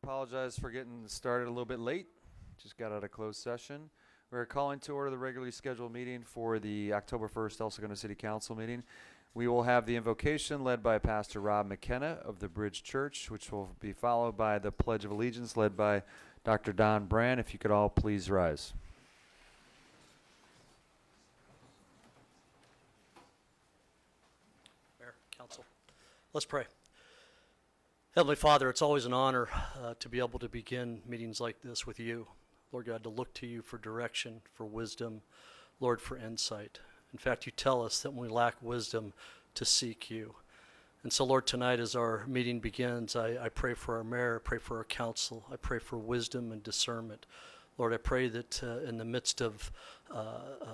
Apologize for getting started a little bit late. Just got out of closed session. We're calling to order the regularly scheduled meeting for the October 1st El Segundo City Council meeting. We will have the invocation led by Pastor Rob McKenna of the Bridge Church, which will be followed by the Pledge of Allegiance led by Dr. Don Brand. If you could all please rise. Mayor, Council, let's pray. Heavenly Father, it's always an honor to be able to begin meetings like this with you. Lord God, to look to you for direction, for wisdom, Lord, for insight. In fact, you tell us that when we lack wisdom, to seek you. And so, Lord, tonight as our meeting begins, I pray for our mayor, I pray for our council, I pray for wisdom and discernment. Lord, I pray that in the midst of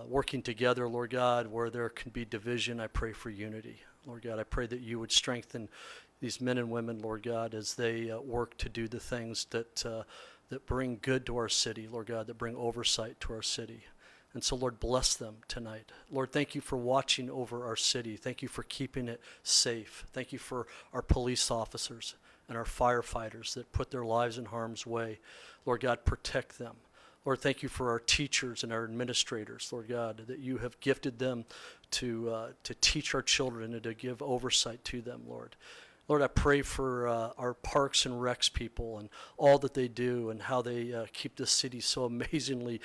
working together, Lord God, where there can be division, I pray for unity. Lord God, I pray that you would strengthen these men and women, Lord God, as they work to do the things that bring good to our city, Lord God, that bring oversight to our city. And so, Lord, bless them tonight. Lord, thank you for watching over our city. Thank you for keeping it safe. Thank you for our police officers and our firefighters that put their lives in harm's way. Lord God, protect them. Lord, thank you for our teachers and our administrators, Lord God, that you have gifted them to teach our children and to give oversight to them, Lord. Lord, I pray for our parks and recs people and all that they do and how they keep this city so amazingly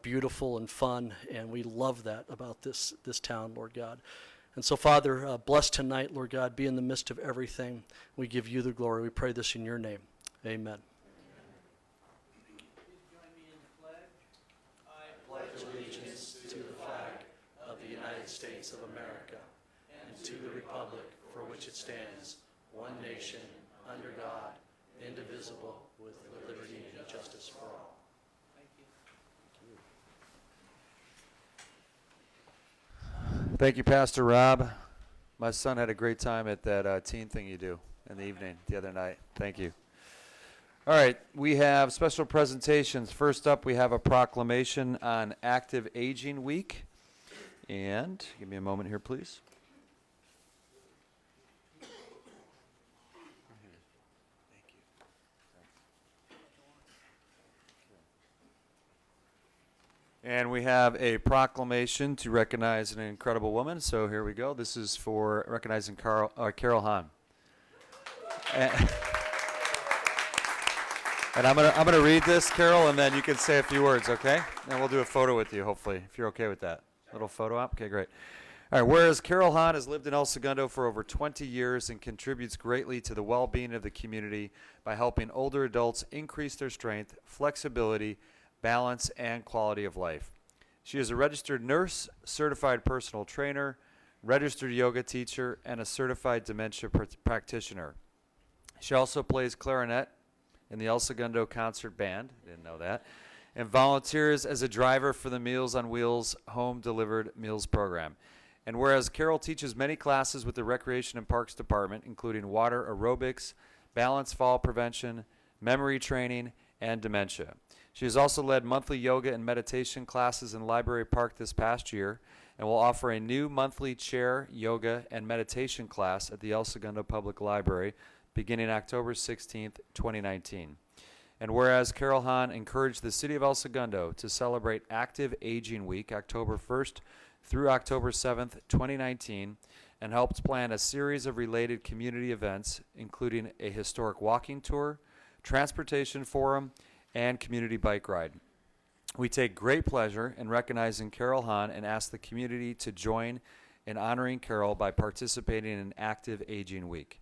beautiful and fun, and we love that about this town, Lord God. And so, Father, bless tonight, Lord God, be in the midst of everything. We give you the glory. We pray this in your name. Amen. Please join me in the pledge. I pledge allegiance to the flag of the United States of America and to the republic for which it stands, one nation, under God, indivisible, with liberty and justice for all. Thank you. Thank you, Pastor Rob. My son had a great time at that teen thing you do in the evening the other night. Thank you. All right, we have special presentations. First up, we have a proclamation on Active Aging Week. And give me a moment here, please. And we have a proclamation to recognize an incredible woman. So here we go. This is for recognizing Carol Hahn. And I'm gonna read this, Carol, and then you can say a few words, okay? And we'll do a photo with you, hopefully, if you're okay with that. Little photo op? Okay, great. All right, whereas Carol Hahn has lived in El Segundo for over 20 years and contributes greatly to the well-being of the community by helping older adults increase their strength, flexibility, balance, and quality of life. She is a registered nurse, certified personal trainer, registered yoga teacher, and a certified dementia practitioner. She also plays clarinet in the El Segundo Concert Band, didn't know that, and volunteers as a driver for the Meals on Wheels home-delivered meals program. And whereas Carol teaches many classes with the Recreation and Parks Department, including water aerobics, balance fall prevention, memory training, and dementia. She has also led monthly yoga and meditation classes in Library Park this past year and will offer a new monthly chair, yoga, and meditation class at the El Segundo Public Library beginning October 16th, 2019. And whereas Carol Hahn encouraged the City of El Segundo to celebrate Active Aging Week October 1st through October 7th, 2019, and helped plan a series of related community events, including a historic walking tour, transportation forum, and community bike ride. We take great pleasure in recognizing Carol Hahn and ask the community to join in honoring Carol by participating in Active Aging Week.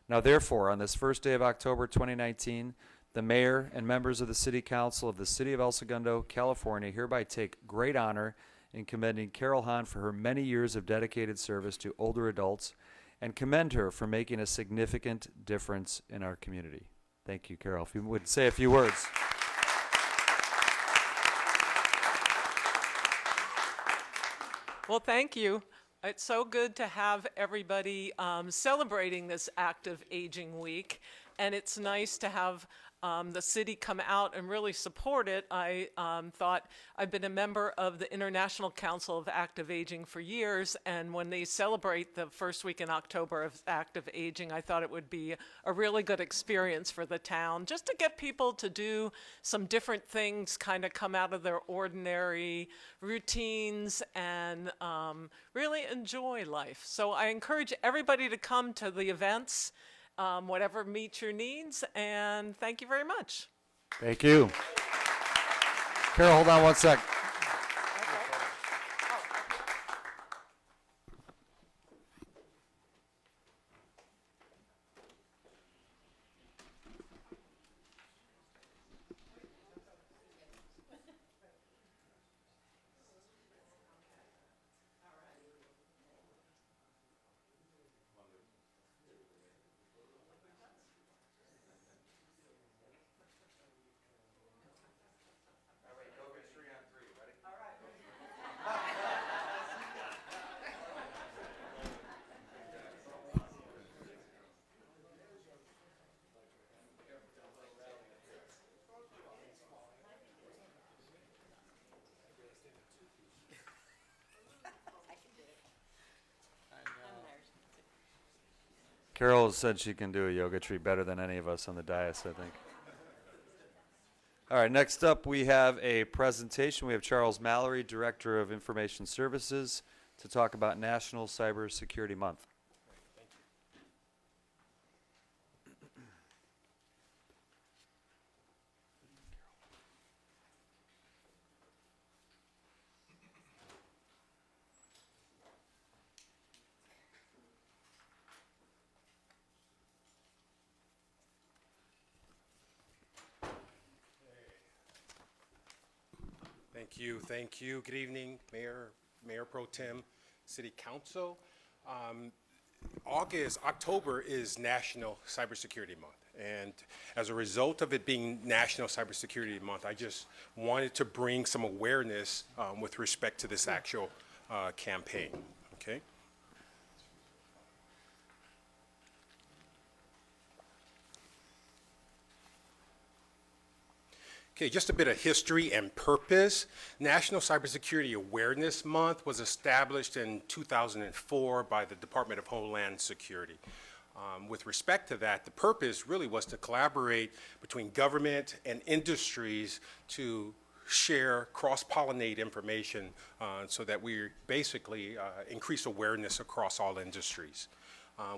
Now, therefore, on this first day of October 2019, the mayor and members of the City Council of the City of El Segundo, California, hereby take great honor in commending Carol Hahn for her many years of dedicated service to older adults and commend her for making a significant difference in our community. Thank you, Carol. If you would say a few words. Well, thank you. It's so good to have everybody celebrating this Active Aging Week. and it's nice to have the city come out and really support it. I thought I've been a member of the International Council of Active Aging for years, and when they celebrate the first week in October of active aging, I thought it would be a really good experience for the town, just to get people to do some different things, kind of come out of their ordinary routines and really enjoy life. So I encourage everybody to come to the events, whatever meets your needs, and thank you very much. Thank you. Carol, hold on one sec. Carol said she can do a yoga tree better than any of us on the dais, I think. All right, next up we have a presentation. We have Charles Mallory, Director of Information Services, to talk about National Cybersecurity Month. Thank you. Good evening, Mayor Pro Tem, City Council. October is National Cybersecurity Month, and as a result of it being National Cybersecurity Month, I just wanted to bring some awareness with respect to this actual campaign, okay? Okay, just a bit of history and purpose. National Cybersecurity Awareness Month was established in 2004 by the Department of Homeland Security. With respect to that, the purpose really was to collaborate between government and industries to share, cross-pollinate information so that we basically increase awareness across all industries.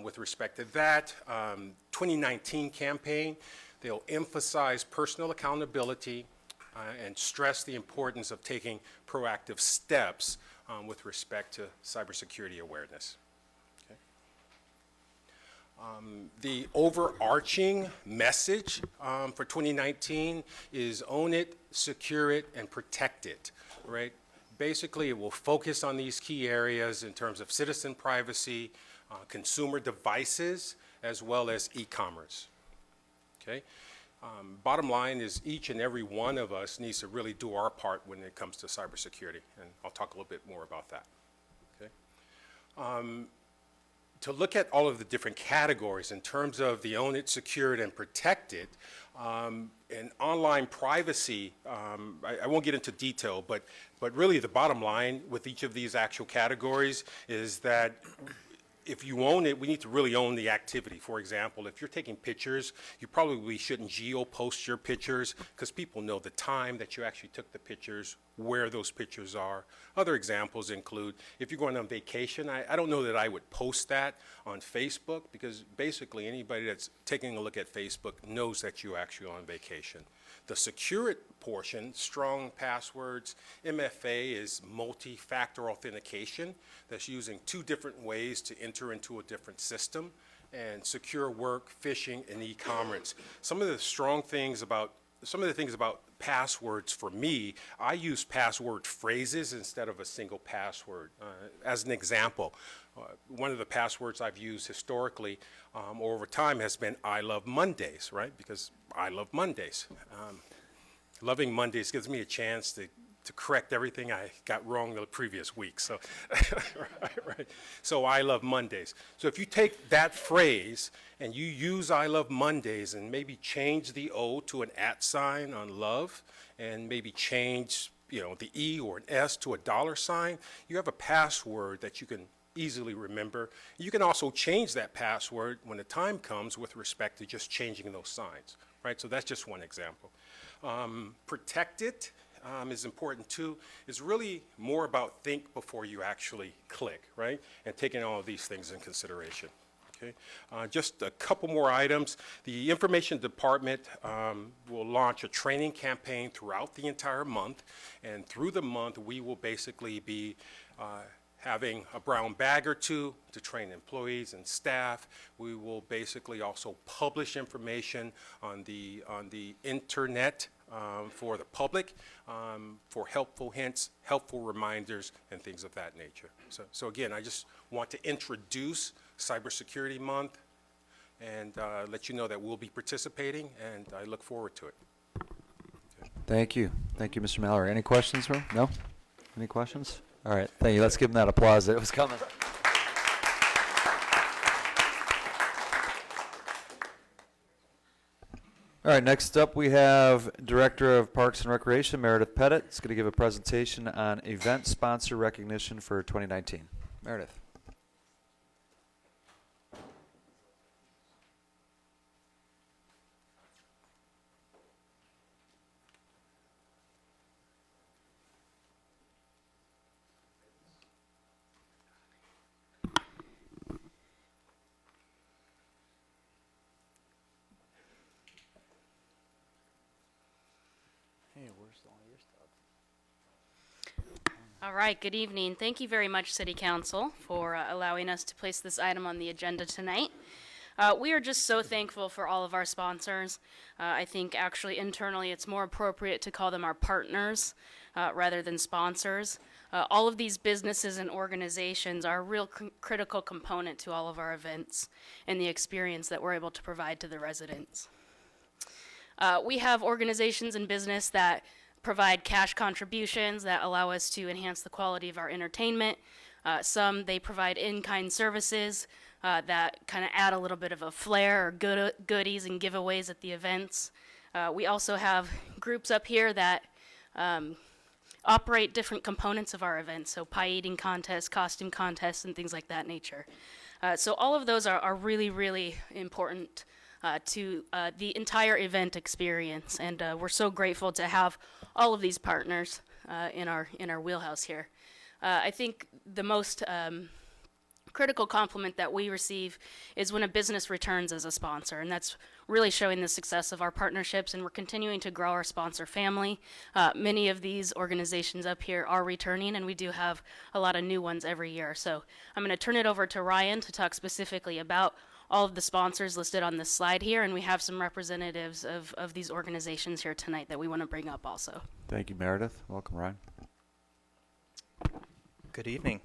With respect to that, 2019 campaign, they'll emphasize personal accountability and stress the importance of taking proactive steps with respect to cybersecurity awareness. Okay. The overarching message for 2019 is own it, secure it, and protect it, right? Basically, it will focus on these key areas in terms of citizen privacy, consumer devices, as well as e-commerce. Okay. Bottom line is each and every one of us needs to really do our part when it comes to cybersecurity, and I'll talk a little bit more about that. Okay. To look at all of the different categories in terms of the own it, secure it, and protect it, and online privacy, I won't get into detail, but really the bottom line with each of these actual categories is that if you own it, we need to really own the activity. For example, if you're taking pictures, you probably shouldn't geo-post your pictures because people know the time that you actually took the pictures, where those pictures are. Other examples include, if you're going on vacation, I don't know that I would post that on Facebook because basically anybody that's taking a look at Facebook knows that you're actually on vacation. The secure it portion, strong passwords, MFA is multi-factor authentication that's using 2 different ways to enter into a different system, and secure work, phishing, and e-commerce. Some of the things about passwords for me, I use password phrases instead of a single password. As an example, one of the passwords I've used historically or over time has been I love Mondays, right? Because I love Mondays. Loving Mondays gives me a chance to to correct everything I got wrong the previous week. So, right. So I love Mondays. So if you take that phrase and you use I love Mondays and maybe change the O to an @ sign on love, and maybe change, the E or an S to a $, you have a password that you can easily remember. You can also change that password when the time comes with respect to just changing those signs, right? So that's just one example. Protect it is important too. It's really more about think before you actually click, right? And taking all of these things in consideration. Okay. Just a couple more items. The Information Department will launch a training campaign throughout the entire month, and through the month we will basically be having a brown bag or two to train employees and staff. We will basically also publish information on the internet for the public, for helpful hints, helpful reminders, and things of that nature. So again, I just want to introduce Cybersecurity Month and let you know that we'll be participating, and I look forward to it. Okay. Thank you. Thank you, Mr. Mallory. Any questions, bro? No? Any questions? All right. Thank you. Let's give him that applause. It was coming. All right, next up we have Director of Parks and Recreation, Meredith Pettit. Is going to give a presentation on event sponsor recognition for 2019. Meredith. All right, good evening. Thank you very much, City Council, for allowing us to place this item on the agenda tonight. We are just so thankful for all of our sponsors. I think actually internally it's more appropriate to call them our partners rather than sponsors. All of these businesses and organizations are a real critical component to all of our events and the experience that we're able to provide to the residents. We have organizations in business that provide cash contributions that allow us to enhance the quality of our entertainment. Some, they provide in-kind services that kind of add a little bit of a flair or goodies and giveaways at the events. We also have groups up here that operate different components of our events, so pie eating contests, costume contests, and things like that nature. So all of those are really, really important to the entire event experience, and we're so grateful to have all of these partners in our wheelhouse here. I think the most critical compliment that we receive is when a business returns as a sponsor, and that's really showing the success of our partnerships, and we're continuing to grow our sponsor family. Many of these organizations up here are returning, and we do have a lot of new ones every year. So I'm going to turn it over to Ryan to talk specifically about all of the sponsors listed on this slide here, and we have some representatives of these organizations here tonight that we want to bring up also. Thank you, Meredith. Welcome, Ryan. Good evening.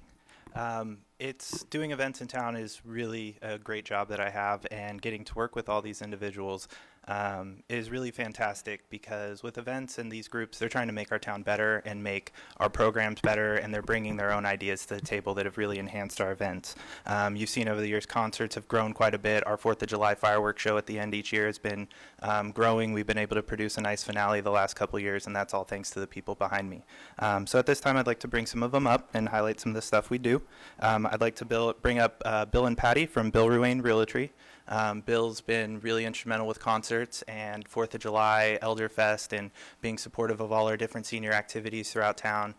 Doing events in town is really a great job that I have, and getting to work with all these individuals is really fantastic, because with events and these groups, they're trying to make our town better and make our programs better, and they're bringing their own ideas to the table that have really enhanced our events. You've seen over the years, concerts have grown quite a bit. Our 4th of July fireworks show at the end each year has been growing. We've been able to produce a nice finale the last couple years, and that's all thanks to the people behind me. So at this time, I'd like to bring some of them up and highlight some of the stuff we do. I'd like to bring up Bill and Patty from Bill Ruane Realty. Bill's been really instrumental with concerts and 4th of July, Elderfest, and being supportive of all our different senior activities throughout town.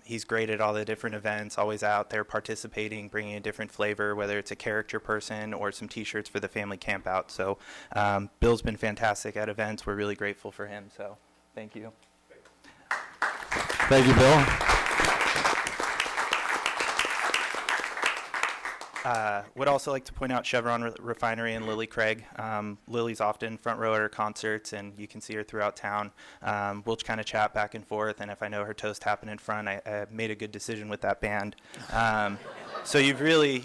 He's great at all the different events, always out there participating, bringing a different flavor, whether it's a character person or some t-shirts for the family camp out. So Bill's been fantastic at events. We're really grateful for him. So thank you. Thank you, Bill. Would also like to point out Chevron Refinery and Lily Craig. Lily's often front row at her concerts, and you can see her throughout town. We'll kind of chat back and forth, and if I know her toast happened in front, I made a good decision with that band. So you've really,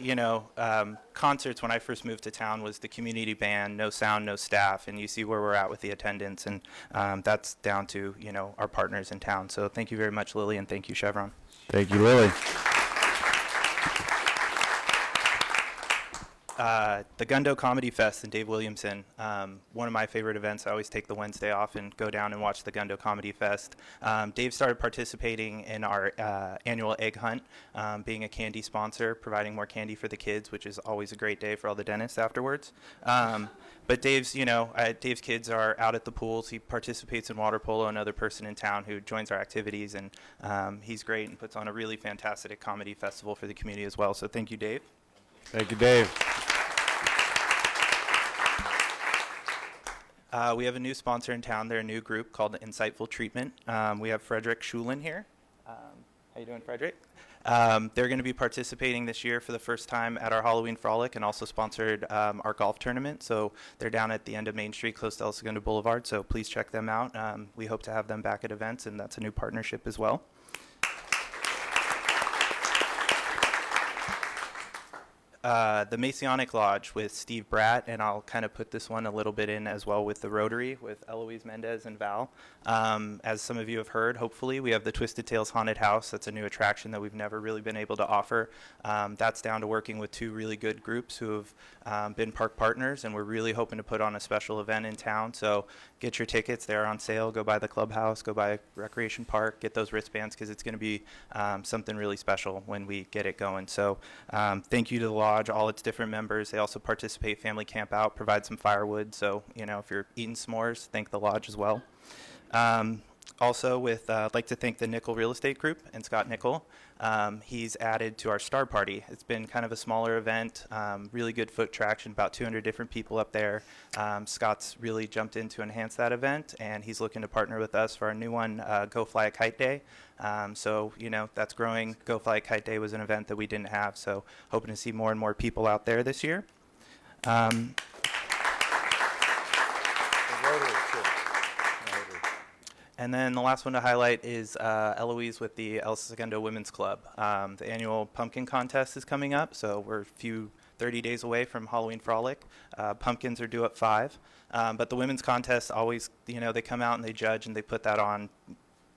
concerts when I first moved to town was the community band, no sound, no staff, and you see where we're at with the attendance, and that's down to, our partners in town. So thank you very much, Lily, and thank you, Chevron. Thank you, Lily. The Gundo Comedy Fest in Dave Williamson, one of my favorite events. I always take the Wednesday off and go down and watch the Gundo Comedy Fest. Dave started participating in our annual egg hunt, being a candy sponsor, providing more candy for the kids, which is always a great day for all the dentists afterwards. But Dave's kids are out at the pools. He participates in water polo, another person in town who joins our activities, and he's great and puts on a really fantastic comedy festival for the community as well. So thank you, Dave. Thank you, Dave. We have a new sponsor in town. They're a new group called Insightful Treatment. We have Frederick Schulin here. How you doing, Frederick? They're going to be participating this year for the first time at our Halloween Frolic and also sponsored our golf tournament. So they're down at the end of Main Street, close to El Segundo Boulevard. So please check them out. We hope to have them back at events, and that's a new partnership as well. The Masonic Lodge with Steve Bratt, and I'll kind of put this one a little bit in as well with the Rotary with Eloise Mendez and Val. As some of you have heard, hopefully, we have the Twisted Tales Haunted House. That's a new attraction that we've never really been able to offer. That's down to working with two really good groups who have been park partners, and we're really hoping to put on a special event in town. So get your tickets. They're on sale. Go by the clubhouse. Go by Recreation Park. Get those wristbands because it's going to be something really special when we get it going. So thank you to the lodge, all its different members. They also participate family camp out, provide some firewood. So, if you're eating s'mores, thank the lodge as well. Also, I'd like to thank the Nickel Real Estate Group and Scott Nickel. He's added to our Star Party. It's been kind of a smaller event, really good foot traction, about 200 different people up there. Scott's really jumped in to enhance that event, and he's looking to partner with us for our new one, Go Fly a Kite Day. So, that's growing. Go Fly a Kite Day was an event that we didn't have, so hoping to see more and more people out there this year. And then the last one to highlight is Eloise with the El Segundo Women's Club. The annual pumpkin contest is coming up, so we're 30 days away from Halloween Frolic. Pumpkins are due at 5. But the women's contest always, they come out and they judge and they put that on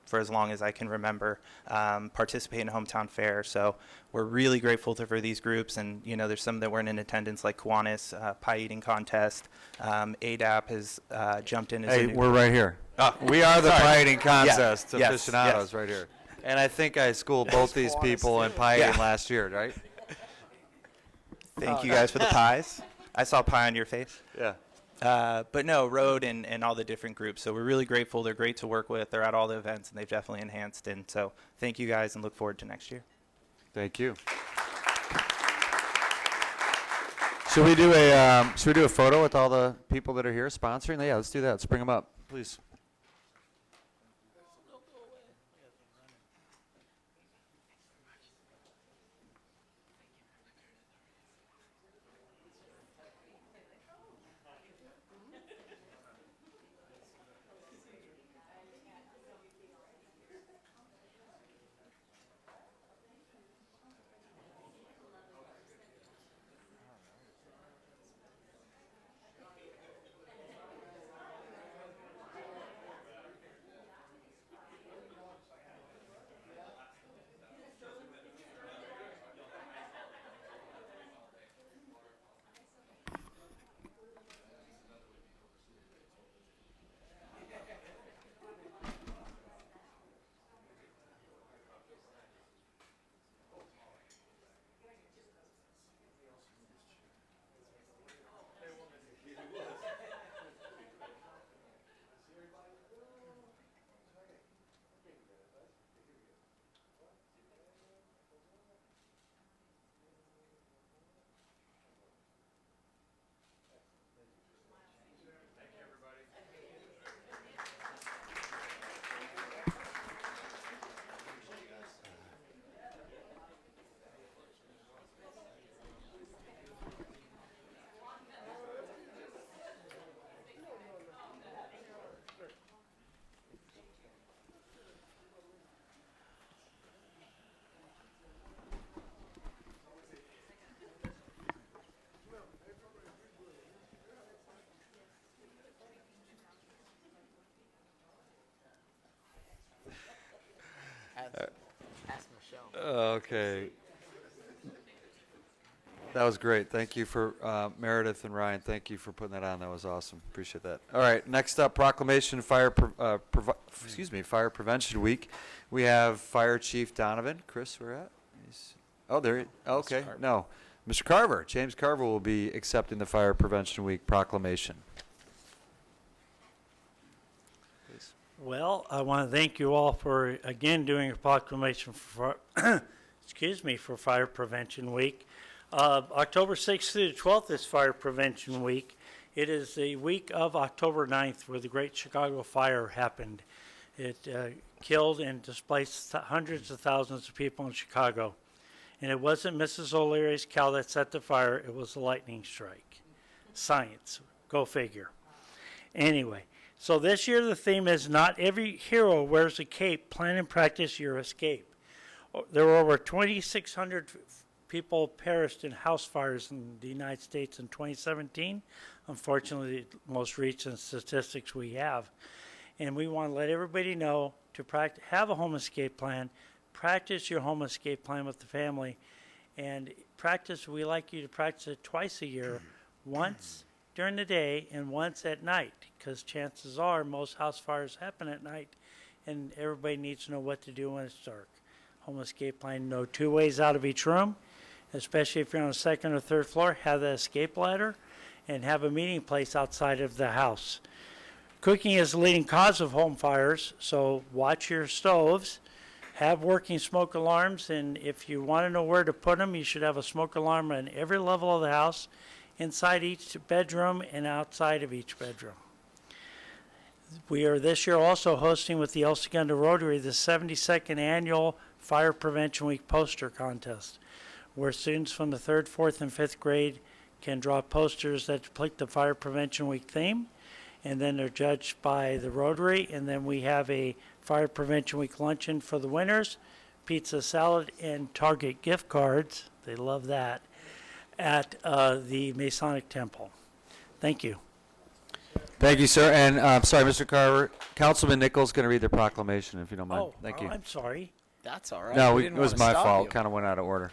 for as long as I can remember, participate in Hometown Fair. So we're really grateful for these groups. And, there's some that weren't in attendance, like Kiwanis, Pie Eating Contest. ADAP has jumped in. Hey, we're right here. We are the pie eating contest aficionados right here. And I think I schooled both these people in pie eating last year, right? Thank you guys for the pies. I saw pie on your face. Yeah. But no, Road and all the different groups. So we're really grateful. They're great to work with. They're at all the events, and they've definitely enhanced. And so thank you guys, and look forward to next year. Thank you. Should we do a photo with all the people that are here sponsoring? Yeah, let's do that. Let's bring them up, please. Okay. That was great. Thank you for Meredith and Ryan. Thank you for putting that on. That was awesome. Appreciate that. All right. Next up, Proclamation Fire Fire Prevention Week. We have Fire Chief Donovan. Chris, where at? Oh, there. Okay. No, Mr. Carver. James Carver will be accepting the Fire Prevention Week proclamation. Please. Well, I want to thank you all for again doing a proclamation for for Fire Prevention Week. October 6th through the 12th is Fire Prevention Week. It is the week of October 9th where the Great Chicago Fire happened. It killed and displaced hundreds of thousands of people in Chicago. And it wasn't Mrs. O'Leary's cow that set the fire, it was a lightning strike. Science, go figure. Anyway, so this year the theme is Not Every Hero Wears a Cape, Plan and Practice Your Escape. There were over 2,600 people perished in house fires in the United States in 2017. Unfortunately, the most recent statistics we have. And we want to let everybody know to have a home escape plan, practice your home escape plan with the family, and we like you to practice it twice a year, once during the day and once at night, because chances are most house fires happen at night, and everybody needs to know what to do when it's dark. Home escape plan, know 2 ways out of each room, especially if you're on a second or third floor, have the escape ladder, and have a meeting place outside of the house. Cooking is the leading cause of home fires, so watch your stoves. Have working smoke alarms, and if you want to know where to put them, you should have a smoke alarm on every level of the house, inside each bedroom and outside of each bedroom. We are this year also hosting with the El Segundo Rotary the 72nd Annual Fire Prevention Week poster contest, where students from the 3rd, 4th, and 5th grade can draw posters that depict the Fire Prevention Week theme, and then they're judged by the Rotary, and then we have a Fire Prevention Week luncheon for the winners, pizza, salad, and Target gift cards, they love that, at the Masonic Temple. Thank you. Thank you, sir. And sorry, Mr. Carver. Councilman Nichols going to read the proclamation, if you don't mind. Thank you. I'm sorry. That's all right. No, We it didn't was wanna my stop fault. you. Kind of went out of order.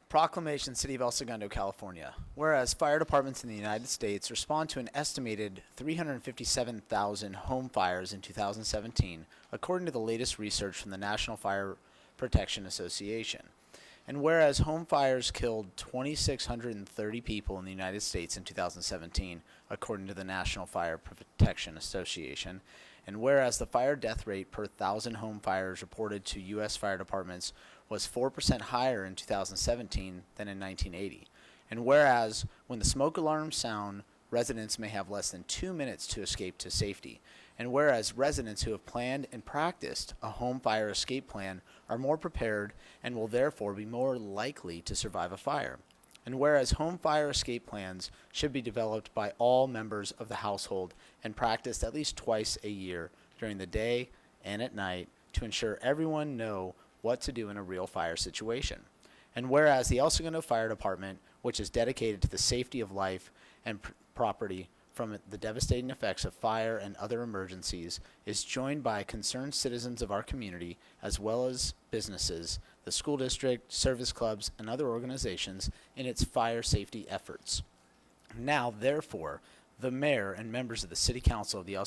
Proclamation, City of El Segundo, California. Whereas fire departments in the United States respond to an estimated 357,000 home fires in 2017, according to the latest research from the National Fire Protection Association. And whereas home fires killed 2,630 people in the United States in 2017, according to the National Fire Protection Association, and whereas the fire death rate per 1,000 home fires reported to U.S. fire departments was 4% higher in 2017 than in 1980. And whereas when the smoke alarms sound, residents may have less than 2 minutes to escape to safety. And whereas residents who have planned and practiced a home fire escape plan are more prepared and will therefore be more likely to survive a fire. And whereas home fire escape plans should be developed by all members of the household and practiced at least twice a year during the day and at night to ensure everyone know what to do in a real fire situation. And whereas the El Segundo Fire Department, which is dedicated to the safety of life and property from the devastating effects of fire and other emergencies, is joined by concerned citizens of our community as well as businesses, the school district, service clubs, and other organizations in its fire safety efforts. Now, therefore, the mayor and members of the City Council of the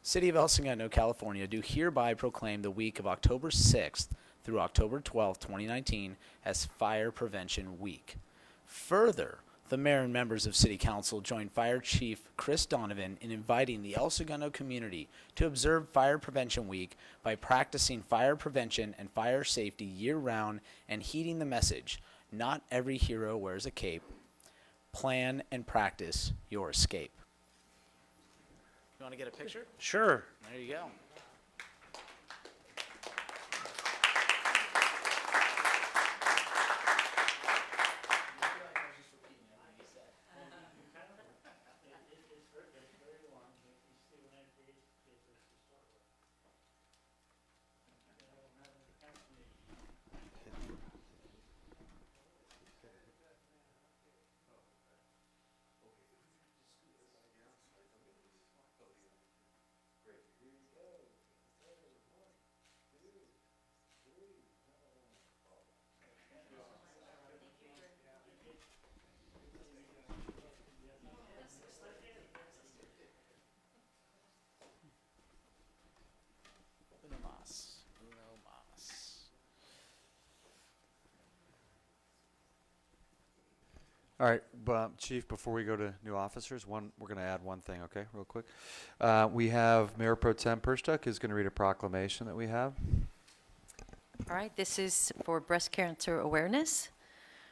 City of El Segundo, California, do hereby proclaim the week of October 6th through October 12th, 2019 as Fire Prevention Week. Further, the mayor and members of City Council join Fire Chief Chris Donovan in inviting the El Segundo community to observe Fire Prevention Week by practicing fire prevention and fire safety year-round and heeding the message, not every hero wears a cape. Plan and practice your escape. You want to get a picture? Sure. There you go. All right, Chief, before we go to new officers, we're going to add one thing, okay, real quick. We have Mayor Pro Tem Perstuck is going to read a proclamation that we have. All right, this is for breast cancer awareness.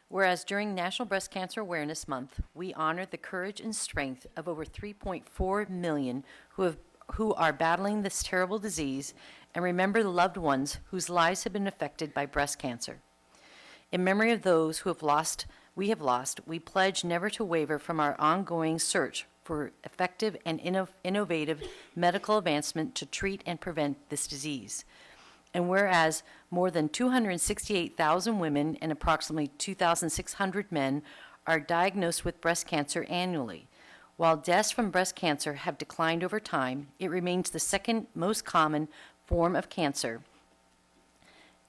Whereas during National Breast Cancer Awareness Month, we honor the courage and strength of over 3.4 million who are battling this terrible disease, and remember the loved ones whose lives have been affected by breast cancer. In memory of those who we have lost, we pledge never to waver from our ongoing search for effective and innovative medical advancement to treat and prevent this disease. And whereas more than 268,000 women and approximately 2,600 men are diagnosed with breast cancer annually, while deaths from breast cancer have declined over time, it remains the second most common form of cancer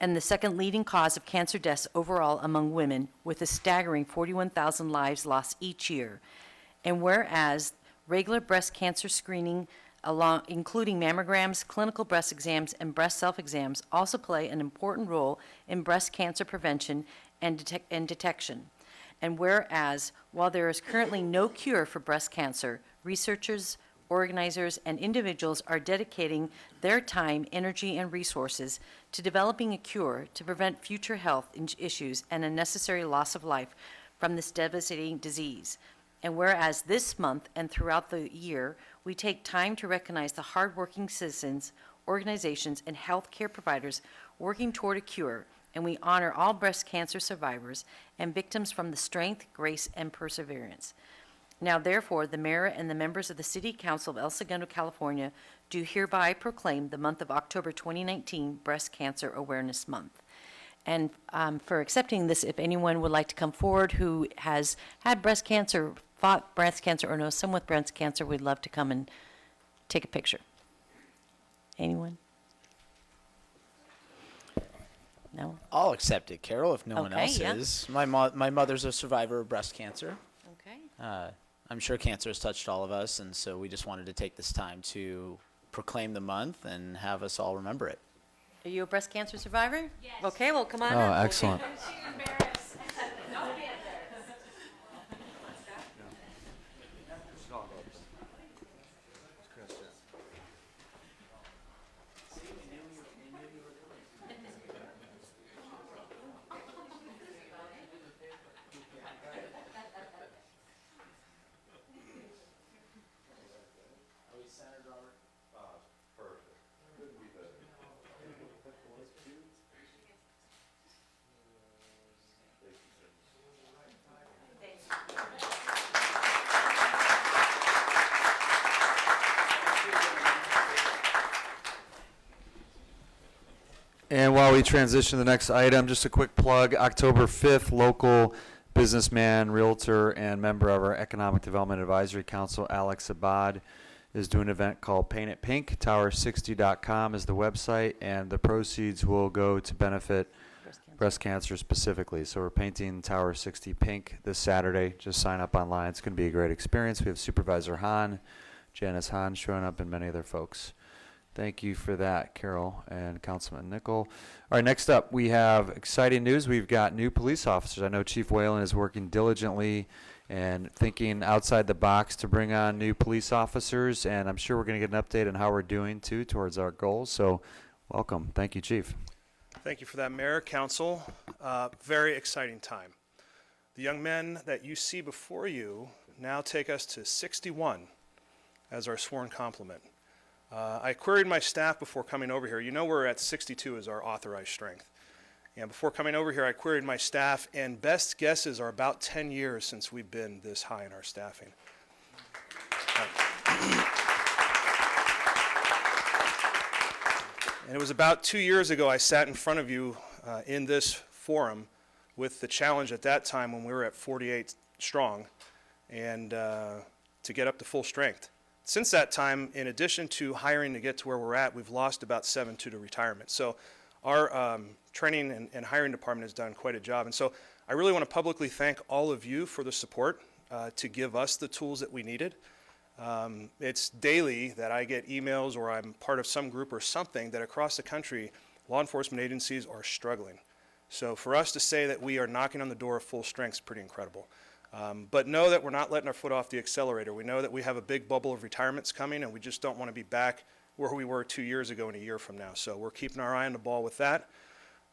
and the second leading cause of cancer deaths overall among women, with a staggering 41,000 lives lost each year. And whereas regular breast cancer screening, including mammograms, clinical breast exams, and breast self-exams, also play an important role in breast cancer prevention and detection. And whereas, while there is currently no cure for breast cancer, researchers, organizers, and individuals are dedicating their time, energy, and resources to developing a cure to prevent future health issues and unnecessary loss of life from this devastating disease. And whereas this month and throughout the year, we take time to recognize the hardworking citizens, organizations, and healthcare providers working toward a cure, and we honor all breast cancer survivors and victims from the strength, grace, and perseverance. Now, therefore, the mayor and the members of the City Council of El Segundo, California, do hereby proclaim the month of October 2019 Breast Cancer Awareness Month. And for accepting this, if anyone would like to come forward who has had breast cancer, fought breast cancer, or knows someone with breast cancer, we'd love to come and take a picture. Anyone? No? I'll accept it, Carol, if no one Okay, else yeah. is. My mother's a survivor of breast cancer. Okay. I'm sure cancer has touched all of us, and so we just wanted to take this time to proclaim the month and have us all remember it. Are you a breast cancer survivor? Yes. Okay, well, come on Oh, up. excellent. And while we transition to the next item, just a quick plug, October 5th, local businessman, realtor, and member of our Economic Development Advisory Council, Alex Abad, is doing an event called Paint It Pink. Tower60.com is the website, and the proceeds will go to benefit breast cancer specifically. So we're painting Tower 60 pink this Saturday. Just sign up online. It's going to be a great experience. We have Supervisor Hahn, Janice Hahn showing up, and many other folks. Thank you for that, Carol and Councilman Nickel. All right, next up, we have exciting news. We've got new police officers. I know Chief Whalen is working diligently and thinking outside the box to bring on new police officers, and I'm sure we're going to get an update on how we're doing, too, towards our goals. So welcome. Thank you, Chief. Thank you for that, Mayor, Council. Very exciting time. The young men that you see before you now take us to 61 as our sworn complement. I queried my staff before coming over here. You know we're at 62 as our authorized strength. And before coming over here, I queried my staff, and best guesses are about 10 years since we've been this high in our staffing. And it was about 2 years ago I sat in front of you in this forum with the challenge at that time when we were at 48 strong and to get up to full strength. Since that time, in addition to hiring to get to where we're at, we've lost about 7 to retirement. So our training and hiring department has done quite a job. And so I really want to publicly thank all of you for the support to give us the tools that we needed. It's daily that I get emails or I'm part of some group or something that across the country, law enforcement agencies are struggling. So for us to say that we are knocking on the door of full strength is pretty incredible. But know that we're not letting our foot off the accelerator. We know that we have a big bubble of retirements coming, and we just don't want to be back where we were 2 years ago and a year from now. So we're keeping our eye on the ball with that,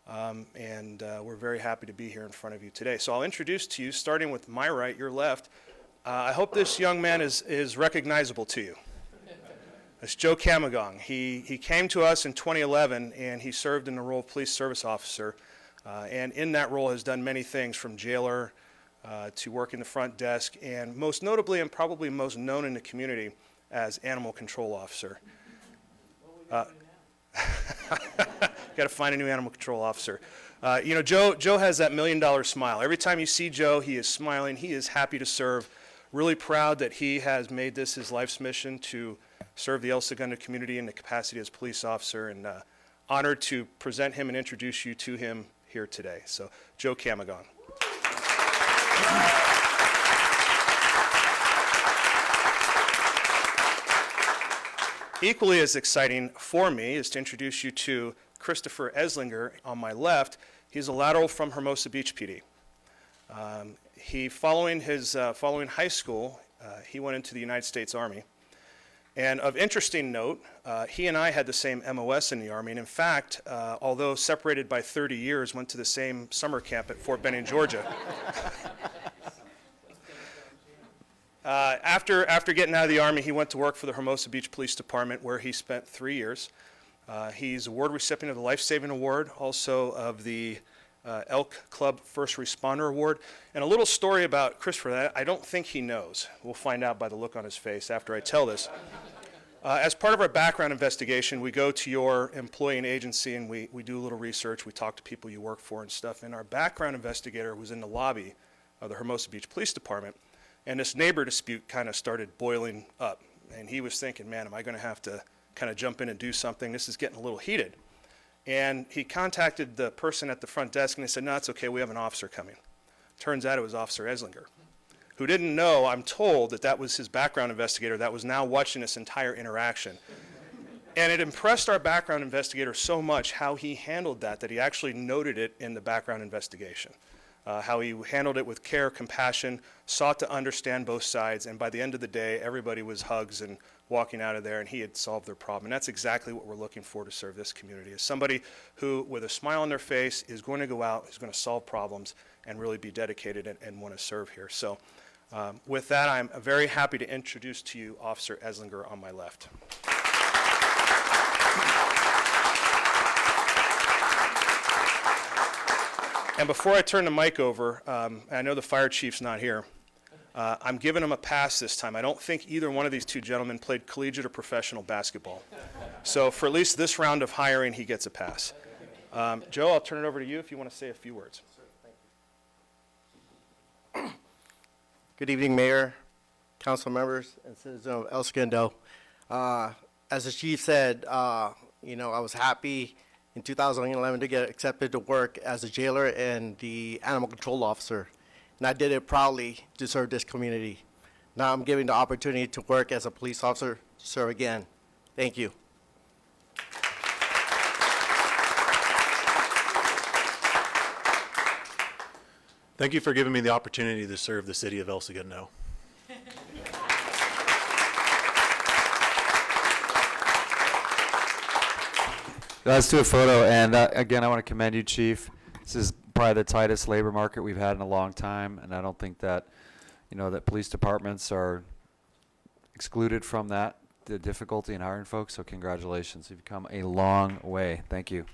and we're very happy to be here in front of you today. So I'll introduce to you, starting with my right, your left. I hope this young man is recognizable to you. It's Joe Camagong. He came to us in 2011, and he served in the role of police service officer, and in that role has done many things, from jailer to working the front desk, and most notably and probably most known in the community as animal control officer. Got to find a new animal control officer. You know, Joe has that $1 million smile. Every time you see Joe, he is smiling. He is happy to serve. Really proud that he has made this his life's mission to serve the El Segundo community in the capacity as police officer, and honored to present him and introduce you to him here today. So, Joe Camagong. Equally as exciting for me is to introduce you to Christopher Eslinger on my left. He's a lateral from Hermosa Beach PD. Following high school, he went into the United States Army. And of interesting note, he and I had the same MOS in the Army, and in fact, although separated by 30 years, went to the same summer camp at Fort Benning, Georgia. After getting out of the Army, he went to work for the Hermosa Beach Police Department, where he spent 3 years. He's award recipient of the Life Saving Award, also of the Elk Club First Responder Award. And a little story about Christopher that I don't think he knows. We'll find out by the look on his face after I tell this. As part of our background investigation, we go to your employing agency and we do a little research. We talk to people you work for and stuff. And our background investigator was in the lobby of the Hermosa Beach Police Department. And this neighbor dispute kind of started boiling up. And he was thinking, man, am I going to have to kind of jump in and do something? This is getting a little heated. And he contacted the person at the front desk, and they said, no, it's okay, we have an officer coming. Turns out it was Officer Eslinger, who didn't know, I'm told, that that was his background investigator that was now watching this entire interaction. And it impressed our background investigator so much how he handled that he actually noted it in the background investigation. How he handled it with care, compassion, sought to understand both sides, and by the end of the day, everybody was hugs and walking out of there, and he had solved their problem. And that's exactly what we're looking for to serve this community, is somebody who, with a smile on their face, is going to go out, is going to solve problems, and really be dedicated and want to serve here. So with that, I'm very happy to introduce to you Officer Eslinger on my left. And before I turn the mic over, I know the fire chief's not here. I'm giving him a pass this time. I don't think either one of these two gentlemen played collegiate or professional basketball. So for at least this round of hiring, he gets a pass. Joe, I'll turn it over to you if you want to say a few words. Good evening, Mayor, council members, and citizens of El Segundo. As the chief said, I was happy in 2011 to get accepted to work as a jailer and the animal control officer. And I did it proudly to serve this community. Now I'm given the opportunity to work as a police officer to serve again. Thank you. Thank you for giving me the opportunity to serve the city of El Segundo. Let's do a photo. And again, I want to commend you, Chief. This is probably the tightest labor market we've had in a long time, and I don't think that, that police departments are excluded from that, the difficulty in hiring folks. So congratulations. You've come a long way. Thank you.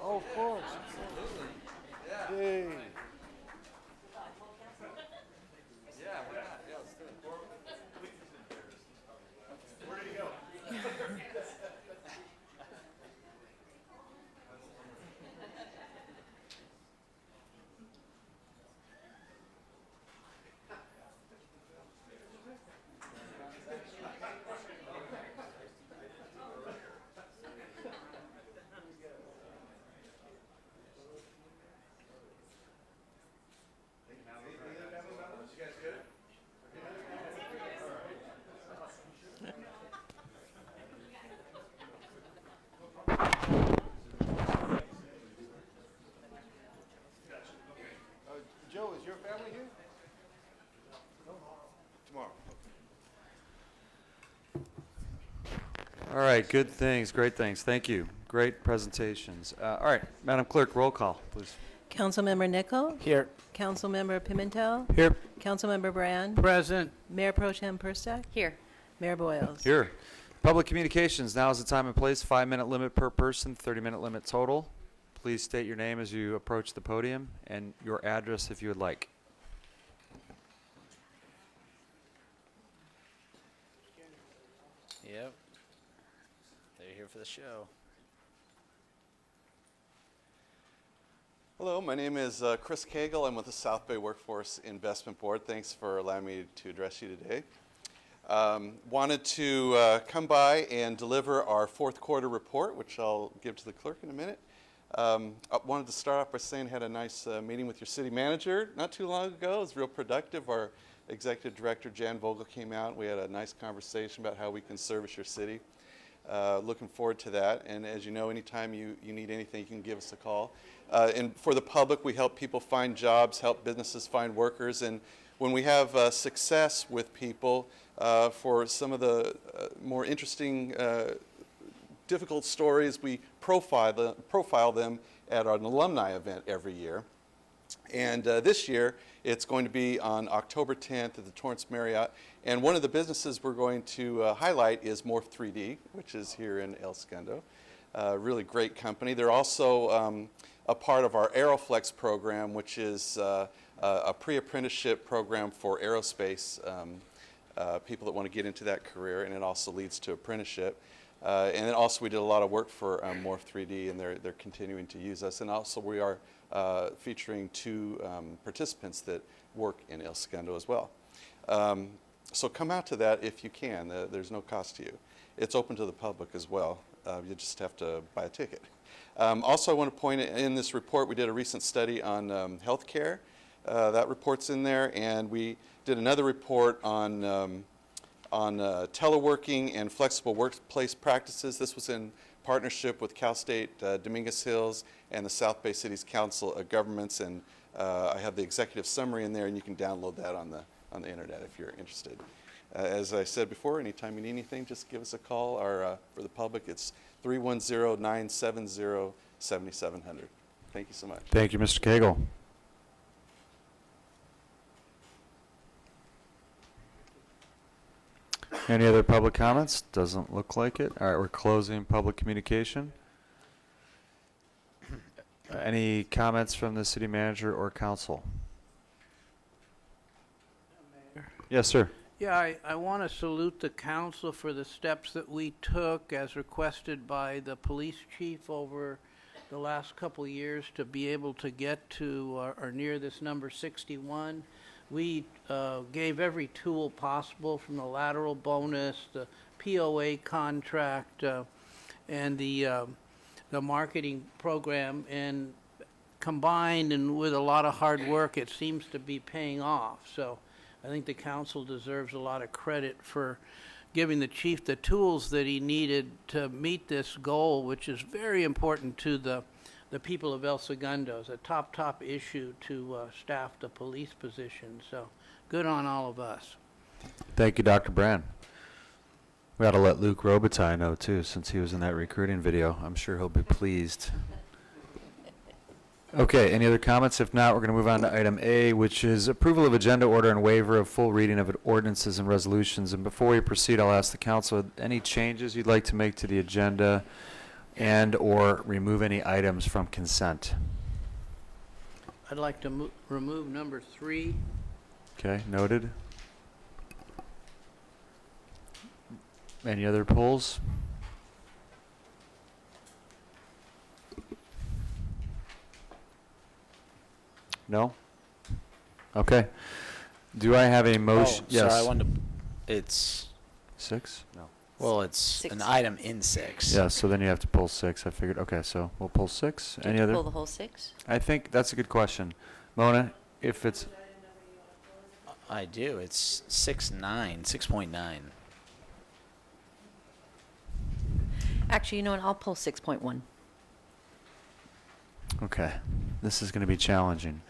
Oh, of course. Absolutely. Yeah. Yay. Yeah, why not? Yeah, let's do it. Joe, is your family here? Tomorrow. All right, good things, great things. Thank you. Great presentations. All right, Madam Clerk, roll call, please. Councilmember Nichol? Here. Councilmember Pimentel? Here. Councilmember Brand? Present. Mayor Pro Tem Perstack? Here. Mayor Boyles? Here. Public communications, now is the time and place. 5-minute limit per person, 30-minute limit total. Please state your name as you approach the podium and your address if you would like. Yep. They're here for the show. Hello, my name is Chris Cagle. I'm with the South Bay Workforce Investment Board. Thanks for allowing me to address you today. Wanted to come by and deliver our fourth quarter report, which I'll give to the clerk in a minute. I wanted to start off by saying I had a nice meeting with your city manager not too long ago. It was real productive. Our executive director, Jan Vogel, came out. We had a nice conversation about how we can service your city. Looking forward to that. And as you know, anytime you need anything, you can give us a call. And for the public, we help people find jobs, help businesses find workers. And when we have success with people, for some of the more interesting, difficult stories, we profile them at an alumni event every year. And this year, it's going to be on October 10th at the Torrance Marriott. And one of the businesses we're going to highlight is Morph 3D, which is here in El Segundo. Really great company. They're also a part of our Aeroflex program, which is a pre-apprenticeship program for aerospace people that want to get into that career, and it also leads to apprenticeship. And then also we did a lot of work for Morph 3D, and they're continuing to use us. And also we are featuring 2 participants that work in El Segundo as well. So come out to that if you can. There's no cost to you. It's open to the public as well. You just have to buy a ticket. Also, I want to point in this report, we did a recent study on healthcare. That report's in there, and we did another report on teleworking and flexible workplace practices. This was in partnership with Cal State Dominguez Hills and the South Bay Cities Council of Governments, and I have the executive summary in there, and you can download that on the internet if you're interested. As I said before, anytime you need anything, just give us a call. Or for the public, it's 310-970-7700. Thank you so much. Thank you, Mr. Cagle. Any other public comments? Doesn't look like it. All right, we're closing public communication. Any comments from the city manager or council? Yes, sir. Yeah, I want to salute the council for the steps that we took as requested by the police chief over the last couple of years to be able to get to or near this number 61. We gave every tool possible, from the lateral bonus, the POA contract, and the marketing program, and combined and with a lot of hard work, it seems to be paying off. So I think the council deserves a lot of credit for giving the chief the tools that he needed to meet this goal, which is very important to the people of El Segundo. It's a top issue to staff the police position. So good on all of us. Thank you, Dr. Brand. We ought to let Luke Robitaille know, too, since he was in that recruiting video. I'm sure he'll be pleased. Okay, any other comments? If not, we're going to move on to item A, which is approval of agenda order and waiver of full reading of ordinances and resolutions. And before we proceed, I'll ask the council, any changes you'd like to make to the agenda and/or remove any items from consent. I'd like to remove number 3. Okay, noted. Any other pulls? No? Okay. Do I have a motion? Oh, Yes. sorry, I wanted to, it's, 6? No. well, it's Six. an item in 6. Yeah, so then you have to pull 6. I figured, okay, so we'll pull 6. Do you Any have to other? pull the whole 6? I think that's a good question. Mona, if it's, I do. It's 6.9. Actually, you know what, I'll pull 6.1. okay, this is going to be challenging.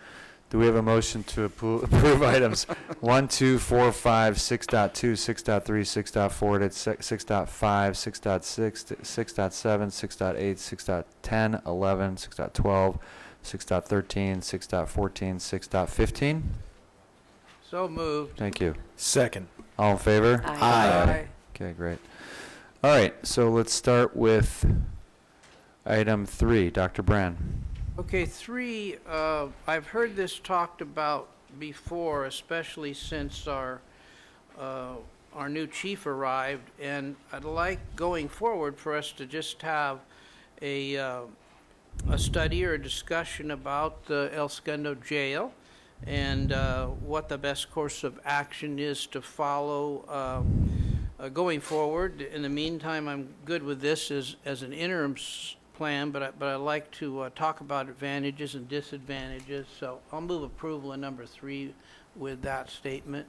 Do we have a motion to approve items 1, 2, 4, 5, 6.2, 6.3, 6.4, 6.5, 6.6, 6.7, 6.8, 6.10, 11, 6.12, 6.13, 6.14, 6.15? So moved. Thank you. Second. All in favor? Aye. Okay, great. All right, so let's start with item 3. Dr. Brand. Okay, 3, I've heard this talked about before, especially since our new chief arrived, and I'd like going forward for us to just have a study or a discussion about the El Segundo jail and what the best course of action is to follow going forward. In the meantime, I'm good with this as an interim plan, but I'd like to talk about advantages and disadvantages. So I'll move approval of number 3 with that statement.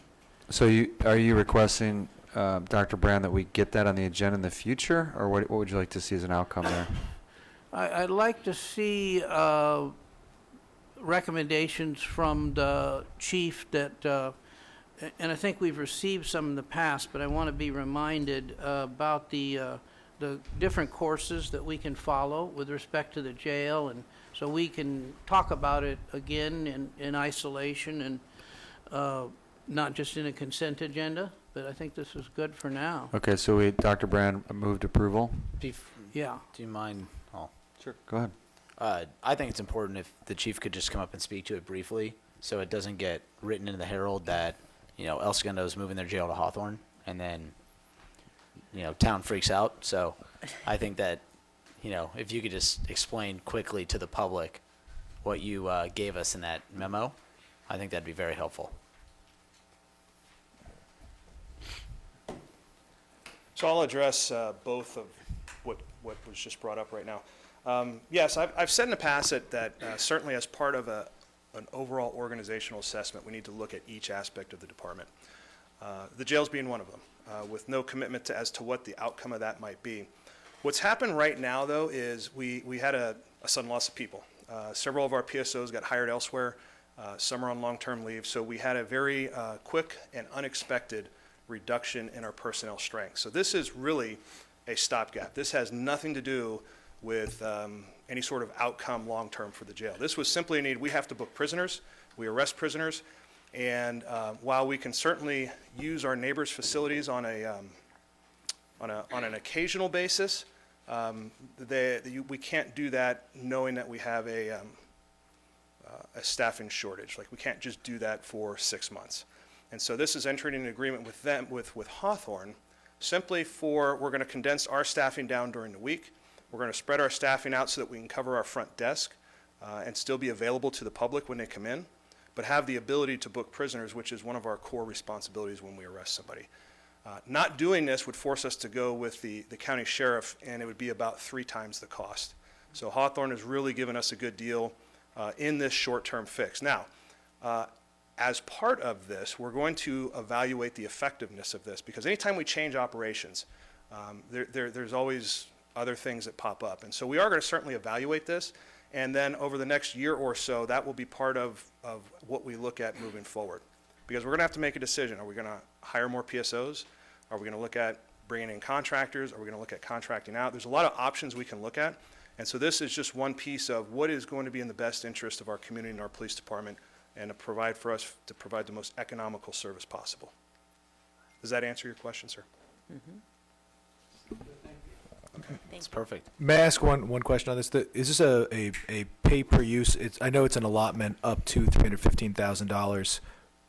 So are you requesting, Dr. Brand, that we get that on the agenda in the future, or what would you like to see as an outcome there? I'd like to see recommendations from the chief that, and I think we've received some in the past, but I want to be reminded about the different courses that we can follow with respect to the jail, and so we can talk about it again in isolation and not just in a consent agenda, but I think this is good for now. Okay, so Dr. Brand moved approval. Yeah. Do you mind? Oh, Sure. Go ahead. I think it's important if the chief could just come up and speak to it briefly, so it doesn't get written in the Herald that, El Segundo is moving their jail to Hawthorne, and then, town freaks out. So I think that, if you could just explain quickly to the public what you gave us in that memo, I think that'd be very helpful. So I'll address both of what was just brought up right now. Yes, I've said in the past that certainly as part of an overall organizational assessment, we need to look at each aspect of the department. The jails being one of them, with no commitment as to what the outcome of that might be. What's happened right now, though, is we had a sudden loss of people. Several of our PSOs got hired elsewhere. Some are on long-term leave, so we had a very quick and unexpected reduction in our personnel strength. So this is really a stopgap. This has nothing to do with any sort of outcome long-term for the jail. This was simply a need. We have to book prisoners. We arrest prisoners. And while we can certainly use our neighbors' facilities on an occasional basis, we can't do that knowing that we have a staffing shortage. Like, we can't just do that for 6 months. And so this is entering an agreement with them, with Hawthorne, simply we're going to condense our staffing down during the week. We're going to spread our staffing out so that we can cover our front desk and still be available to the public when they come in, but have the ability to book prisoners, which is one of our core responsibilities when we arrest somebody. Not doing this would force us to go with the county sheriff, and it would be about 3 times the cost. So Hawthorne has really given us a good deal in this short-term fix. Now, as part of this, we're going to evaluate the effectiveness of this, because anytime we change operations, there's always other things that pop up. And so we are going to certainly evaluate this, and then over the next year or so, that will be part of what we look at moving forward. Because we're going to have to make a decision. Are we going to hire more PSOs? Are we going to look at bringing in contractors? Are we going to look at contracting out? There's a lot of options we can look at. And so this is just one piece of what is going to be in the best interest of our community and our police department, and to provide for us to provide the most economical service possible. Does that answer your question, sir? Mm-hmm. It's perfect. May I ask one question on this? Is this a pay per use? I know it's an allotment up to $315,000.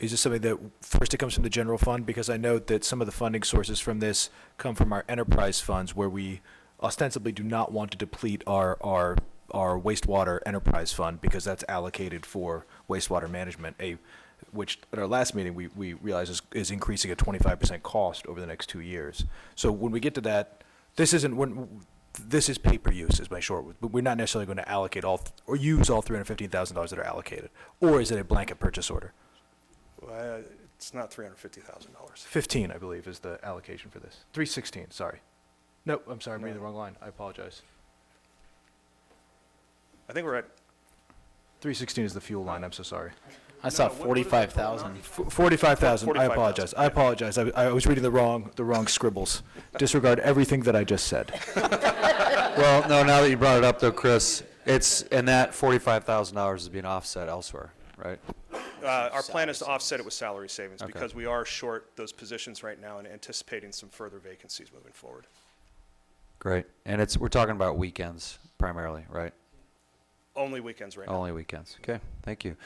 Is this something that first it comes from the general fund? Because I know that some of the funding sources from this come from our enterprise funds, where we ostensibly do not want to deplete our wastewater enterprise fund, because that's allocated for wastewater management, which at our last meeting we realized is increasing at 25% cost over the next 2 years. So when we get to that, this is pay per use, is my short. But we're not necessarily going to allocate or use all $315,000 that are allocated, or is it a blanket purchase order? It's not $350,000. 15, I believe, is the allocation for this. 316, sorry. No, I'm sorry, I'm reading the wrong line. I apologize. I think we're at 316 is the fuel line. I'm so sorry. I saw 45,000. 45,000. I apologize. I apologize. I was reading the wrong scribbles. Disregard everything that I just said. Well, no, now that you brought it up, though, Chris, and that $45,000 is being offset elsewhere, right? Our plan is to offset it with salary savings, Okay. because we are short those positions right now and anticipating some further vacancies moving forward. Great. And we're talking about weekends primarily, right? Only weekends right now. Only weekends. Okay, thank you.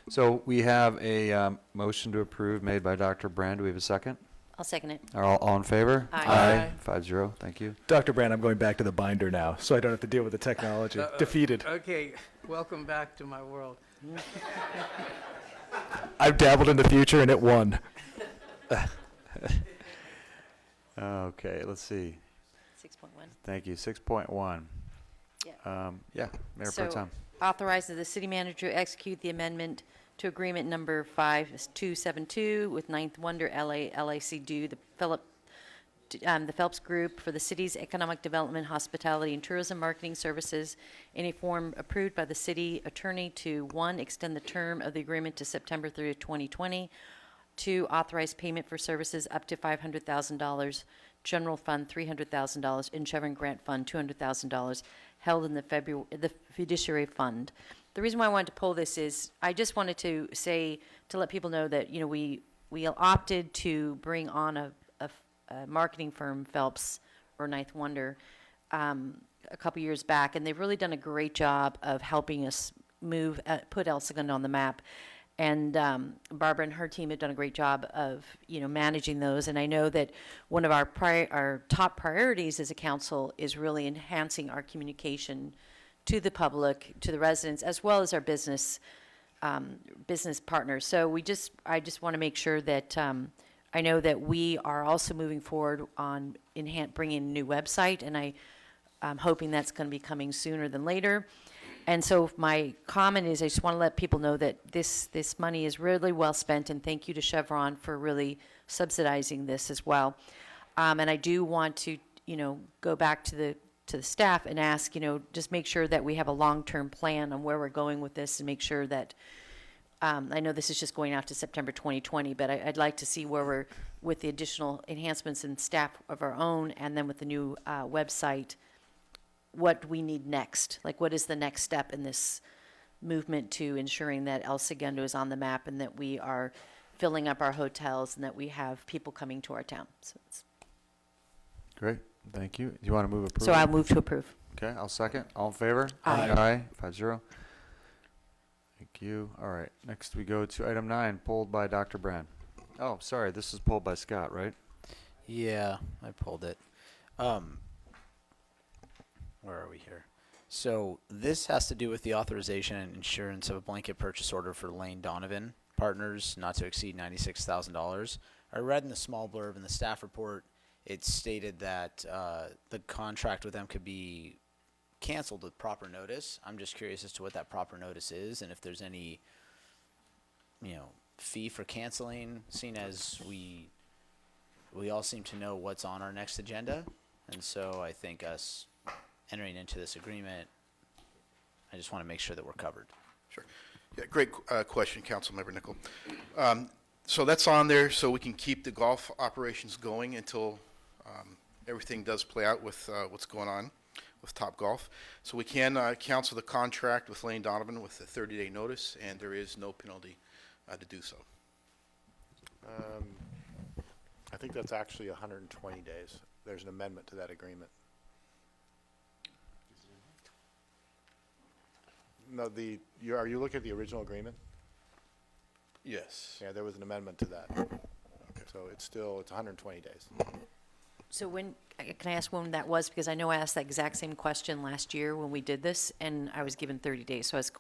So we have a motion to approve made by Dr. Brand. Do we have a second? I'll second it. All in favor? Aye. 5-0, thank you. Dr. Brand, I'm going back to the binder now, so I don't have to deal with the technology. Defeated. Okay, welcome back to my world. I've dabbled in the future, and it won. Okay, let's see. 6.1. Thank you. 6.1. Yeah. Mayor Pro Tem. Authorizes the city manager to execute the amendment to agreement number 5272 with Ninth Wonder LAC due the Phelps Group for the city's economic development, hospitality, and tourism marketing services in a form approved by the city attorney to, 1, extend the term of the agreement to September 30th, 2020, 2, authorize payment for services up to $500,000, general fund $300,000, and Chevron grant fund $200,000 held in the fiduciary fund. The reason why I wanted to pull this is I just wanted to let people know that, we opted to bring on a marketing firm, Phelps or Ninth Wonder, a couple years back, and they've really done a great job of helping us put El Segundo on the map. And Barbara and her team have done a great job of, managing those. And I know that one of our top priorities as a council is really enhancing our communication to the public, to the residents, as well as our business partners. So I just want to make sure that I know that we are also moving forward on bringing a new website, and I'm hoping that's going to be coming sooner than later. And so my comment is I just want to let people know that this money is really well spent, and thank you to Chevron for really subsidizing this as well. And I do want to, go back to the staff and ask, just make sure that we have a long-term plan on where we're going with this, and make sure that I know this is just going out to September 2020, but I'd like to see where we're with the additional enhancements in staff of our own, and then with the new website, what we need next. Like, what is the next step in this movement to ensuring that El Segundo is on the map, and that we are filling up our hotels, and that we have people coming to our town. So Great, thank you. Do you want to move approval? So I'll move to approve. Okay, I'll second. All in favor? Aye. Aye, 5-0. Thank you. All right, next we go to item 9, pulled by Dr. Brand. Oh, sorry, this is pulled by Scott, right? Yeah, I pulled it. Where are we here? So this has to do with the authorization and insurance of a blanket purchase order for Lane Donovan Partners, not to exceed $96,000. I read in the small blurb in the staff report, it stated that the contract with them could be canceled with proper notice. I'm just curious as to what that proper notice is, and if there's any, fee for canceling, seeing as we all seem to know what's on our next agenda, and so I think us entering into this agreement, I just want to make sure that we're covered. Sure. Yeah, great question, Councilmember Nickel. So that's on there so we can keep the golf operations going until everything does play out with what's going on with Topgolf. So we can cancel the contract with Lane Donovan with a 30-day notice, and there is no penalty to do so. I think that's actually 120 days. There's an amendment to that agreement. No, are you looking at the original agreement? Yes. Yeah, there was an amendment to that. So it's 120 days. So can I ask when that was? Because I know I asked that exact same question last year when we did this, and I was given 30 days. So I was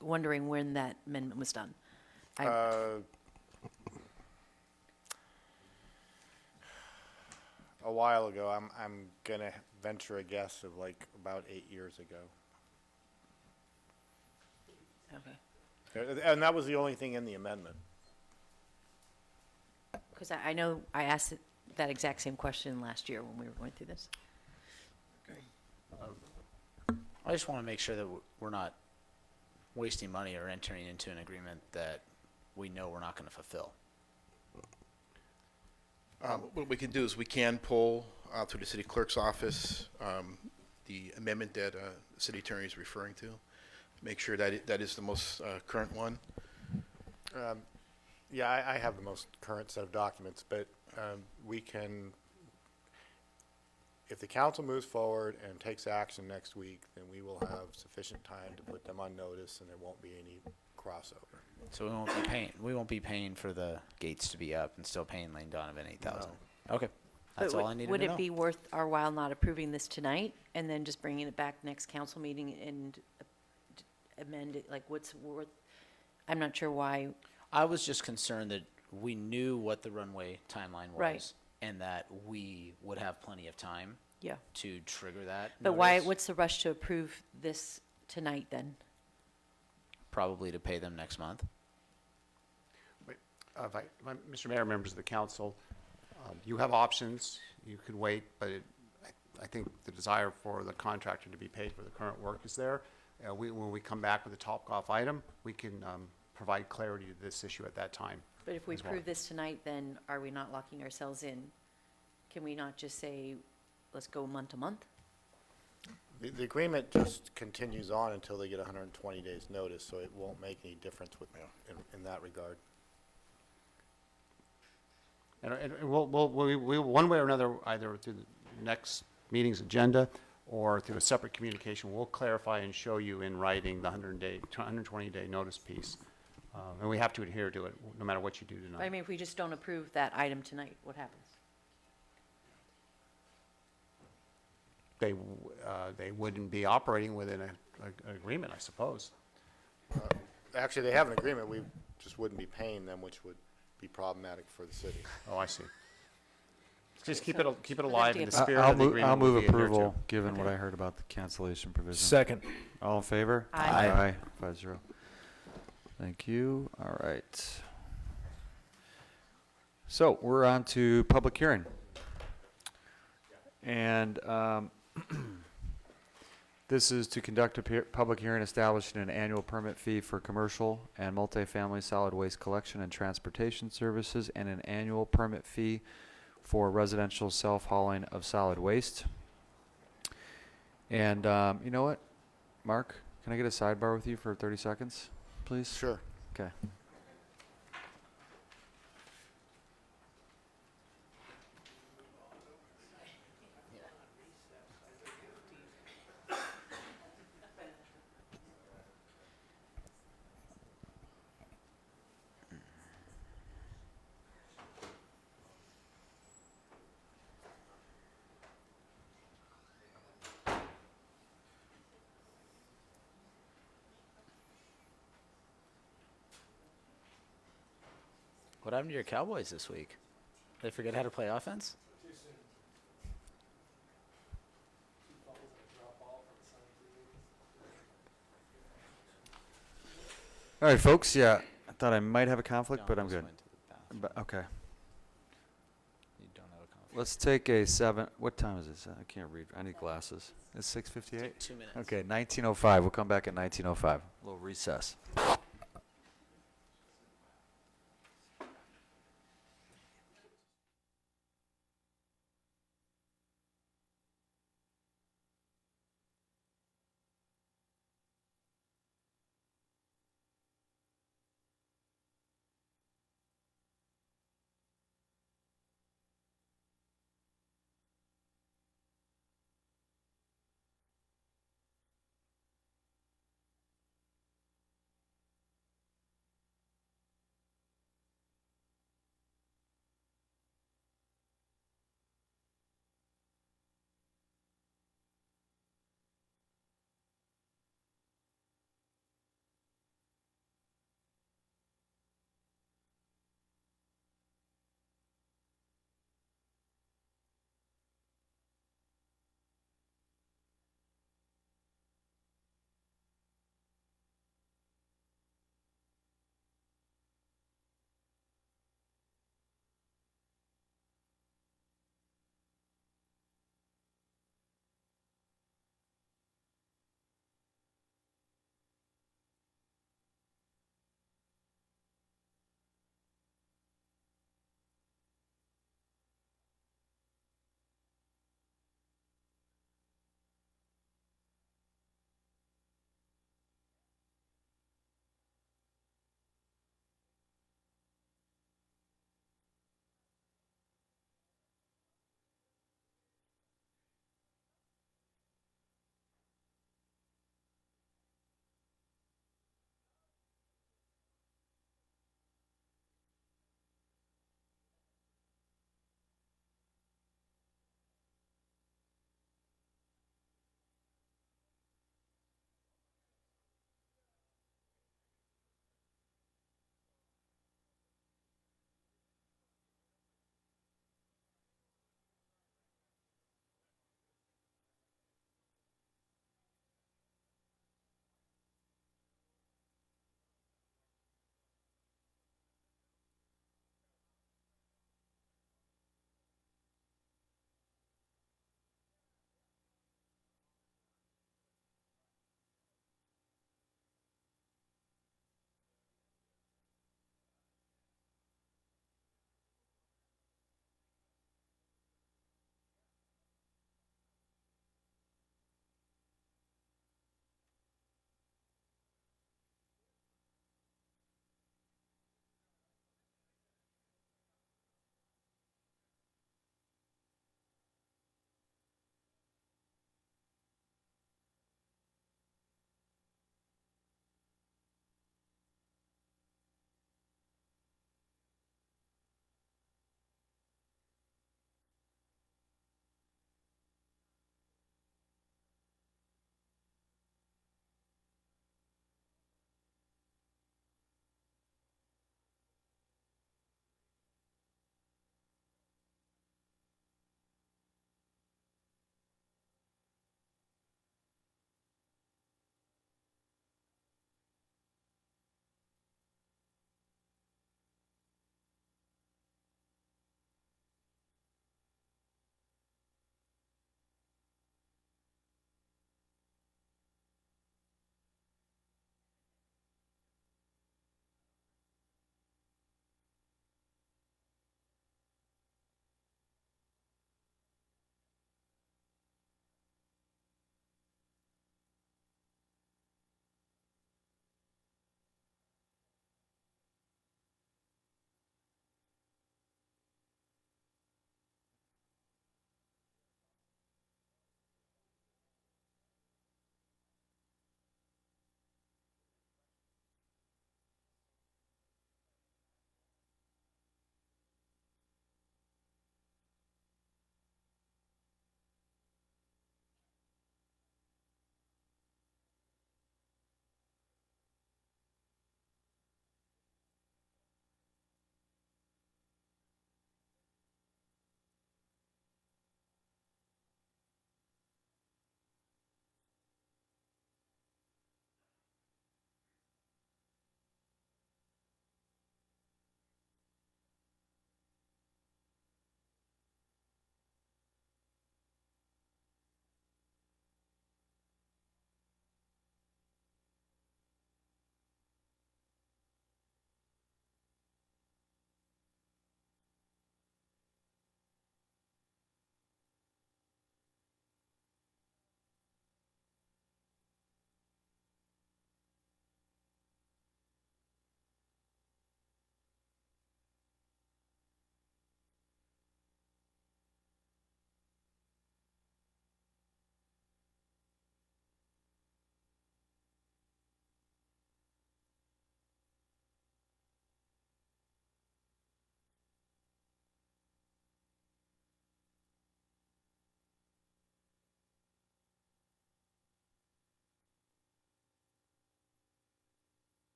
wondering when that amendment was done. A while ago, I'm gonna venture a guess of like about 8 years ago. Okay. And that was the only thing in the amendment. Because I know I asked that exact same question last year when we were going through this. I just want to make sure that we're not wasting money or entering into an agreement that we know we're not going to fulfill. What we can do is we can pull through the city clerk's office the amendment that the city attorney is referring to. Make sure that that is the most current one. Yeah, I have the most current set of documents, but we can, if the council moves forward and takes action next week, then we will have sufficient time to put them on notice and there won't be any crossover. So we won't be paying for the gates to be up and still paying Lane Donovan $8,000. Okay. That's But all I needed would to know. it be worth our while not approving this tonight and then just bringing it back next council meeting and amend it? Like, what's worth? I'm not sure why. I was just concerned that we knew what the runway timeline was. Right. And that we would have plenty of time Yeah. to trigger that. But why? notice. What's the rush to approve this tonight then? Probably to pay them next month. Mr. Mayor, members of the council, you have options. You could wait, but I think the desire for the contractor to be paid for the current work is there. When we come back with a top-off item, we can provide clarity to this issue at that time. But if we as well. approve this tonight, then are we not locking ourselves in? Can we not just say, let's go month to month? The agreement just continues on until they get 120 days notice, so it won't make any difference in that regard. And we'll one way or another, either through the next meeting's agenda or through a separate communication, we'll clarify and show you in writing the 120-day notice piece. And we have to adhere to it, no matter what you do tonight. I mean, if we just don't approve that item tonight, what happens? They wouldn't be operating within an agreement, I suppose. Actually, they have an agreement. We just wouldn't be paying them, which would be problematic for the city. Oh, I see. Just keep it to alive in get- the spirit of the agreement. I'll we'll move be adhered to. approval, given what I heard about the cancellation provision. Second. All in favor? Aye. Aye. 5-0. Thank you. All right. So we're on to public hearing. And this is to conduct a public hearing establishing an annual permit fee for commercial and multifamily solid waste collection and transportation services and an annual permit fee for residential self-hauling of solid waste. And you know what, Mark, can I get a sidebar with you for 30 seconds, please? Sure. Okay. What happened to your Cowboys this week? They forget how to play offense? All right, folks. Yeah, I thought I might have a conflict, but I'm John good. just went to the bathroom. But, okay. You don't have a conflict. Let's take a 7. What time is it? I can't read. I need glasses. It's 6:58. 2 minutes. Okay, 19:05. We'll come back at 19:05. A little recess.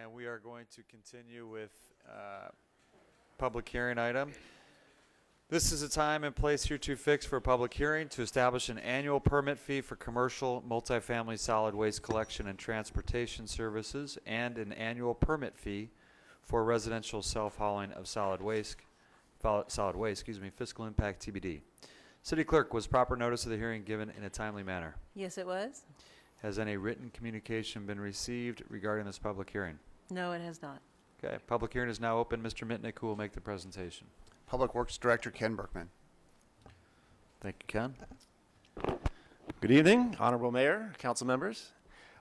And we are going to continue with public hearing item. This is a time and place hereto fixed for a public hearing to establish an annual permit fee for commercial multifamily solid waste collection and transportation services and an annual permit fee for residential self-hauling of solid waste, fiscal impact TBD. City Clerk, was proper notice of the hearing given in a timely manner? Yes, it was. Has any written communication been received regarding this public hearing? No, it has not. Okay, public hearing is now open. Mr. Mitnick, who will make the presentation? Public Works Director Ken Berkman. Thank you, Ken. Good evening, Honorable Mayor, council members.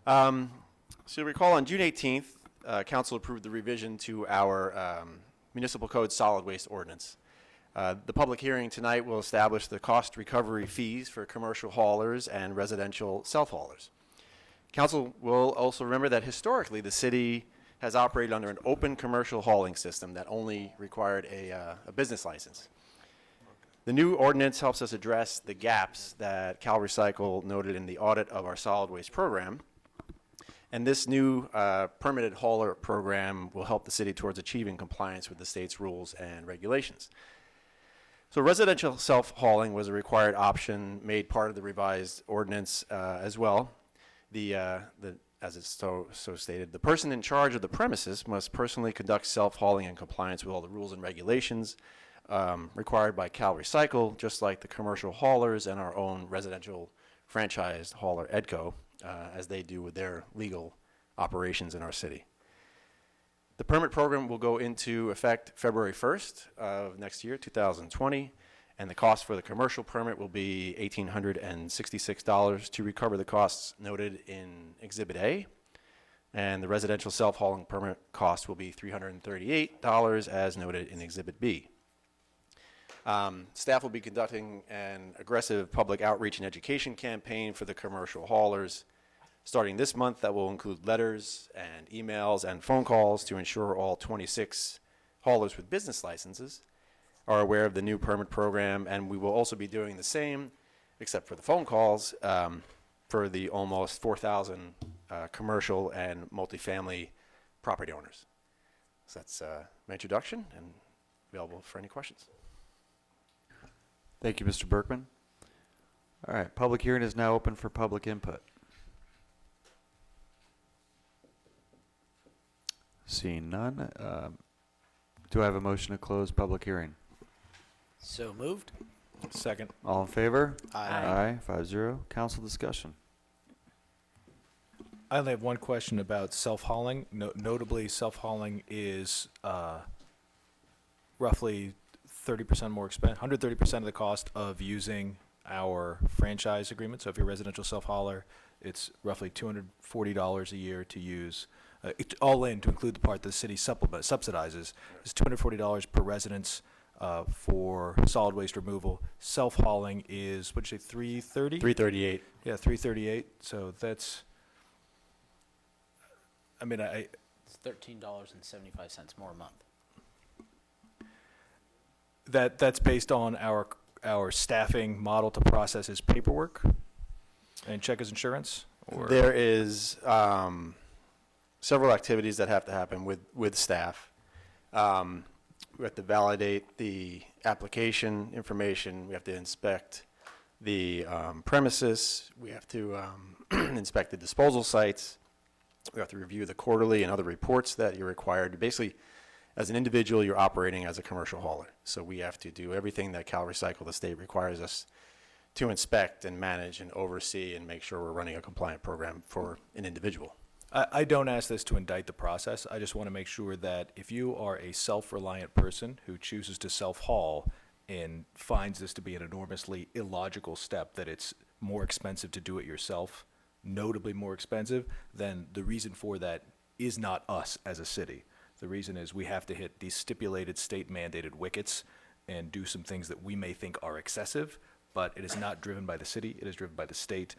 So you recall on June 18th, council approved the revision to our municipal code solid waste ordinance. The public hearing tonight will establish the cost recovery fees for commercial haulers and residential self-haulers. Council will also remember that historically the city has operated under an open commercial hauling system that only required a business license. The new ordinance helps us address the gaps that CalRecycle noted in the audit of our solid waste program. And this new permitted hauler program will help the city towards achieving compliance with the state's rules and regulations. So residential self-hauling was a required option made part of the revised ordinance as well. As it's so stated, the person in charge of the premises must personally conduct self-hauling in compliance with all the rules and regulations required by CalRecycle, just like the commercial haulers and our own residential franchised hauler, EDCO, as they do with their legal operations in our city. The permit program will go into effect February 1st of next year, 2020, and the cost for the commercial permit will be $1,866 to recover the costs noted in Exhibit A, and the residential self-hauling permit cost will be $338 as noted in Exhibit B. Staff will be conducting an aggressive public outreach and education campaign for the commercial haulers. Starting this month, that will include letters and emails and phone calls to ensure all 26 haulers with business licenses are aware of the new permit program, and we will also be doing the same, except for the phone calls, for the almost 4,000 commercial and multifamily property owners. So that's my introduction, and available for any questions. Thank you, Mr. Berkman. All right, public hearing is now open for public input. Seeing none, do I have a motion to close public hearing? So moved. Second. All in favor? Aye. Aye, 5-0. Council discussion. I only have one question about self-hauling. Notably, self-hauling is roughly 30% more expensive, 130% of the cost of using our franchise agreement. So if you're a residential self-hauler, it's roughly $240 a year to use. All in, to include the part that the city subsidizes, is $240 per residence for solid waste removal. Self-hauling is, what'd you say, $330? $338. Yeah, $338. So that's, I mean, It's $13.75 more a month. that's based on our staffing model to process his paperwork and check his insurance? Or There is several activities that have to happen with staff. We have to validate the application information. We have to inspect the premises. We have to inspect the disposal sites. We have to review the quarterly and other reports that you're required. Basically, as an individual, you're operating as a commercial hauler. So we have to do everything that CalRecycle, the state, requires us to inspect and manage and oversee and make sure we're running a compliant program for an individual. I don't ask this to indict the process. I just want to make sure that if you are a self-reliant person who chooses to self-haul and finds this to be an enormously illogical step, that it's more expensive to do it yourself, notably more expensive, then the reason for that is not us as a city. The reason is we have to hit these stipulated state-mandated wickets and do some things that we may think are excessive, but it is not driven by the city. It is driven by the state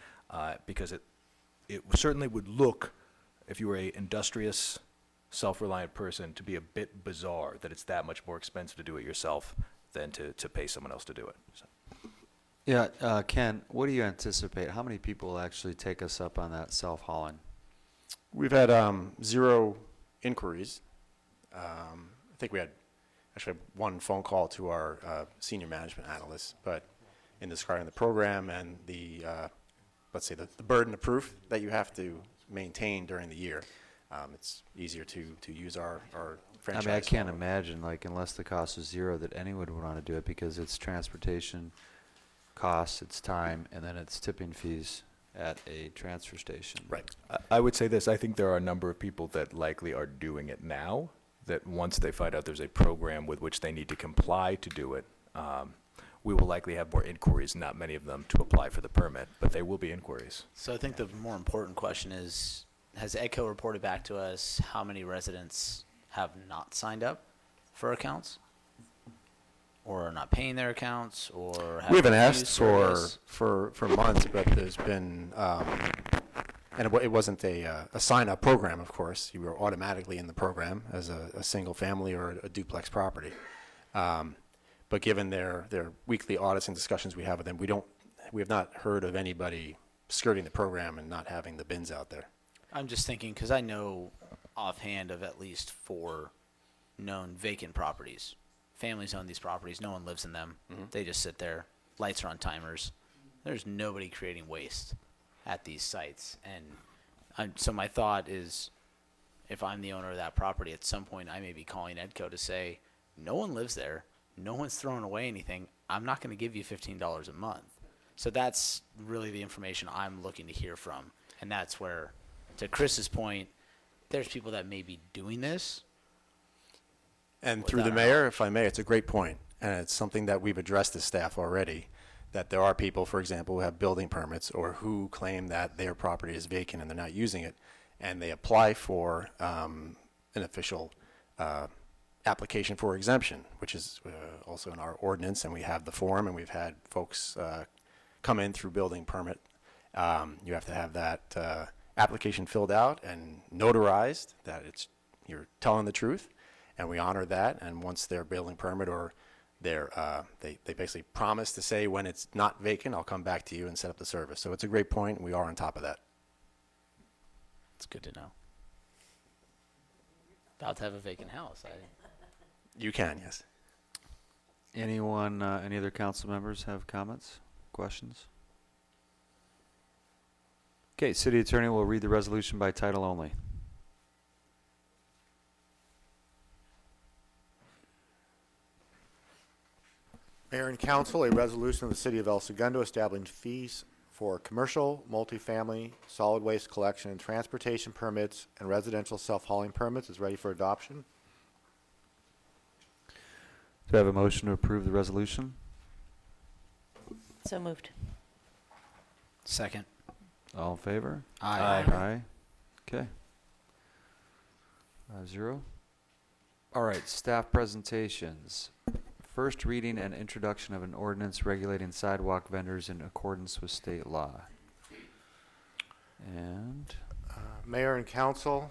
because it certainly would look, if you were a industrious, self-reliant person, to be a bit bizarre that it's that much more expensive to do it yourself than to pay someone else to do it. So. Yeah, Ken, what do you anticipate? How many people will actually take us up on that self-hauling? We've had 0 inquiries. I think we had actually one phone call to our senior management analyst, but in describing the program and the, let's say, the burden of proof that you have to maintain during the year, it's easier to use our franchise. I mean, I can't model. imagine, like, unless the cost was zero, that anyone would want to do it because it's transportation costs, it's time, and then it's tipping fees at a transfer station. Right. I would say this, I think there are a number of people that likely are doing it now, that once they find out there's a program with which they need to comply to do it, we will likely have more inquiries, not many of them to apply for the permit, but there will be inquiries. So I think the more important question is, has EDCO reported back to us how many residents have not signed up for accounts? Or are not paying their accounts, or have We haven't refused asked service? for months, but there's been, and it wasn't a sign-up program, of course. You were automatically in the program as a single family or a duplex property. But given their weekly audits and discussions we have with them, we have not heard of anybody skirting the program and not having the bins out there. I'm just thinking, because I know offhand of at least 4 known vacant properties. Families own these properties. No one lives in them. They just sit there. Lights are on timers. There's nobody creating waste at these sites. And so my thought is, if I'm the owner of that property, at some point I may be calling EDCO to say, no one lives there. No one's throwing away anything. I'm not going to give you $15 a month. So that's really the information I'm looking to hear from. And that's where, to Chris's point, there's people that may be doing this. And through the mayor, if I may, it's a great point, and it's something that we've addressed as staff already, that there are people, for example, who have building permits or who claim that their property is vacant and they're not using it, and they apply for an official application for exemption, which is also in our ordinance, and we have the form, and we've had folks come in through building permit. You have to have that application filled out and notarized that you're telling the truth. And we honor that, and once their building permit or they basically promise to say when it's not vacant, I'll come back to you and set up the service. So it's a great point, and we are on top of that. It's good to know. About to have a vacant house. You can, yes. Anyone, any other council members have comments, questions? Okay, city attorney will read the resolution by title only. Mayor and Council, a resolution of the City of El Segundo establishing fees for commercial, multifamily, solid waste collection and transportation permits and residential self-hauling permits is ready for adoption. Do I have a motion to approve the resolution? So moved. Second. All in favor? Aye. Aye. Okay. 5-0. All right, staff presentations. First reading and introduction of an ordinance regulating sidewalk vendors in accordance with state law. And Mayor and Council,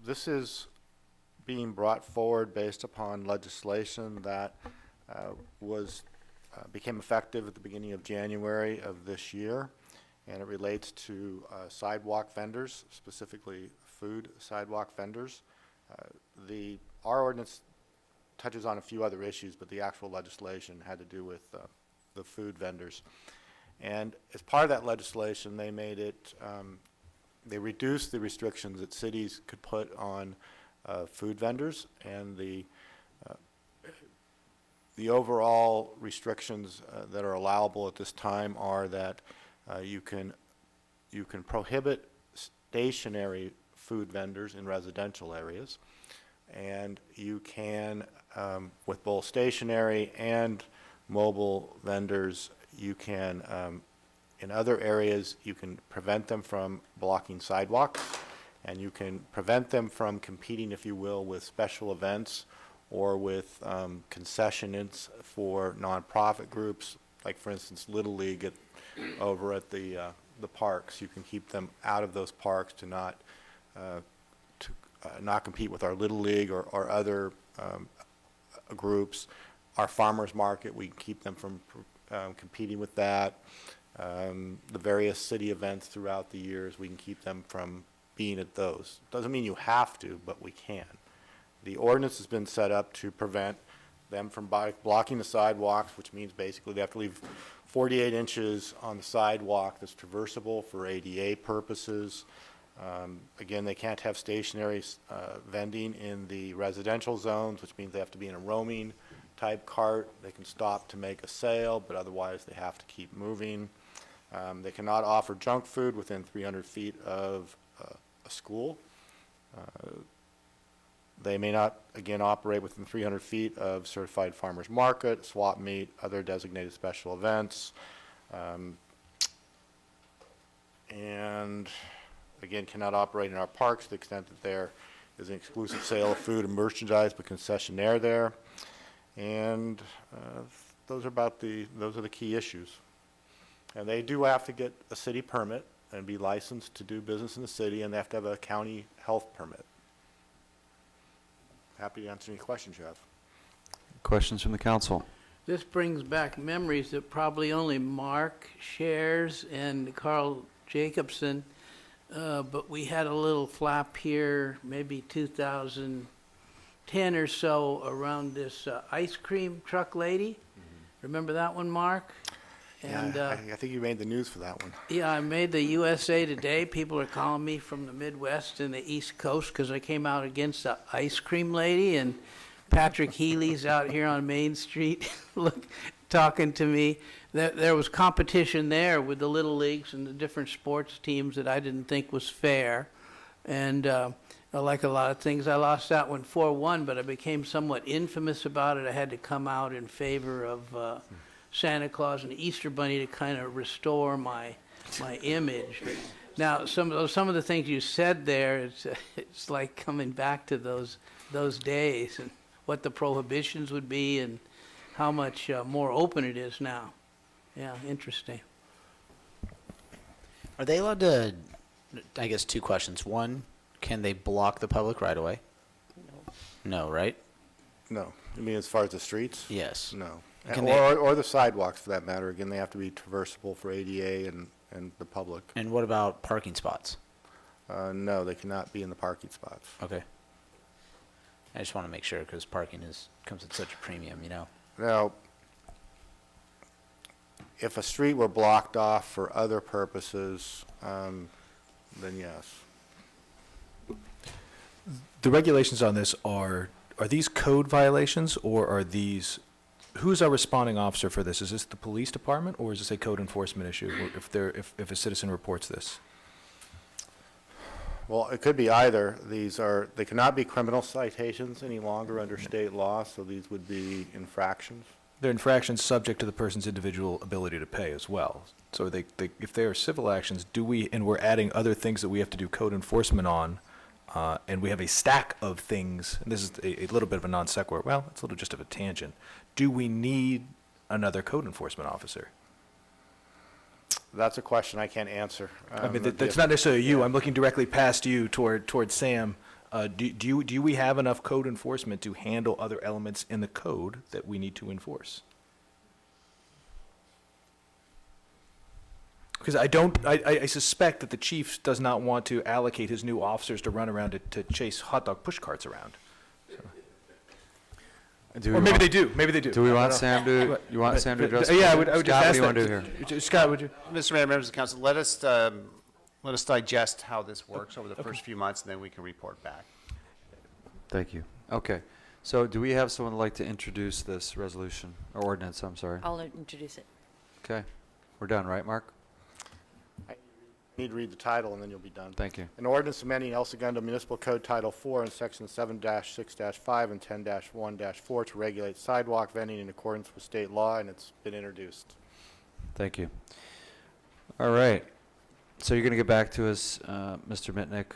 this is being brought forward based upon legislation that became effective at the beginning of January of this year, and it relates to sidewalk vendors, specifically food sidewalk vendors. Our ordinance touches on a few other issues, but the actual legislation had to do with the food vendors. And as part of that legislation, they made it, they reduced the restrictions that cities could put on food vendors, and the overall restrictions that are allowable at this time are that you can prohibit stationary food vendors in residential areas, and you can, with both stationary and mobile vendors, you can, in other areas, you can prevent them from blocking sidewalks, and you can prevent them from competing, if you will, with special events or with concessions for nonprofit groups, like, for instance, Little League over at the parks. You can keep them out of those parks to not compete with our Little League or other groups. Our farmers market, we can keep them from competing with that. The various city events throughout the years, we can keep them from being at those. Doesn't mean you have to, but we can. The ordinance has been set up to prevent them from blocking the sidewalks, which means basically they have to leave 48 inches on the sidewalk that's traversable for ADA purposes. Again, they can't have stationary vending in the residential zones, which means they have to be in a roaming type cart. They can stop to make a sale, but otherwise they have to keep moving. They cannot offer junk food within 300 feet of a school. They may not, again, operate within 300 feet of certified farmers market, swap meet, other designated special events. And again, cannot operate in our parks to the extent that there is an exclusive sale of food and merchandise, but concessionaire there. And those are the key issues. And they do have to get a city permit and be licensed to do business in the city, and they have to have a county health permit. Happy to answer any questions you have. Questions from the council? This brings back memories that probably only Mark shares and Carl Jacobson, but we had a little flap here, maybe 2010 or so, around this ice cream truck lady. Remember that one, Mark? And I think you made the news for that one. yeah, I made the USA Today. People are calling me from the Midwest and the East Coast because I came out against the ice cream lady, and Patrick Healy's out here on Main Street talking to me. There was competition there with the little leagues and the different sports teams that I didn't think was fair. And like a lot of things, I lost that one 4-1, but I became somewhat infamous about it. I had to come out in favor of Santa Claus and the Easter Bunny to kind of restore my image. Now, some of the things you said there, it's like coming back to those days and what the prohibitions would be and how much more open it is now. Yeah, interesting. Are they allowed to, I guess, two questions. One, can they block the public right away? No, right? No. You mean as far as the streets? Yes. No. Can Or the sidewalks, for that matter. Again, they have to be traversable for ADA and the public. And what about parking spots? No, they cannot be in the parking spots. Okay. I just want to make sure because parking comes at such a premium, you know. Now, if a street were blocked off for other purposes, then yes. The regulations on this are these code violations, or are these, who's our responding officer for this? Is this the police department, or is this a code enforcement issue if a citizen reports this? Well, it could be either. They cannot be criminal citations any longer under state law, so these would be infractions. They're infractions subject to the person's individual ability to pay as well. So if they are civil actions, and we're adding other things that we have to do code enforcement on, and we have a stack of things, and this is a little bit of a non sequitur, well, it's a little just of a tangent. Do we need another code enforcement officer? That's a question I can't answer. I mean, that's not necessarily you. I'm looking directly past you toward Sam. Do we have enough code enforcement to handle other elements in the code that we need to enforce? Because I suspect that the chief does not want to allocate his new officers to run around to chase hot dog push carts around. Or maybe they do. Maybe they do. Do we I want don't Sam know. to? You want Sam to address? Yeah, I it? would just Scott, ask what do you want that. to do here? Scott, would you? Mr. Mayor, members of the council, let us digest how this works over the first few months, and then we can report back. Thank you. Okay. So do we have someone who'd like to introduce this resolution or ordinance? I'm sorry. I'll introduce it. Okay. We're done, right, Mark? Need to read the title, and then you'll be done. Thank you. An ordinance amending El Segundo Municipal Code Title 4 in Section 7-6-5 and 10-1-4 to regulate sidewalk vending in accordance with state law, and it's been introduced. Thank you. All right. So you're going to get back to us, Mr. Mitnick,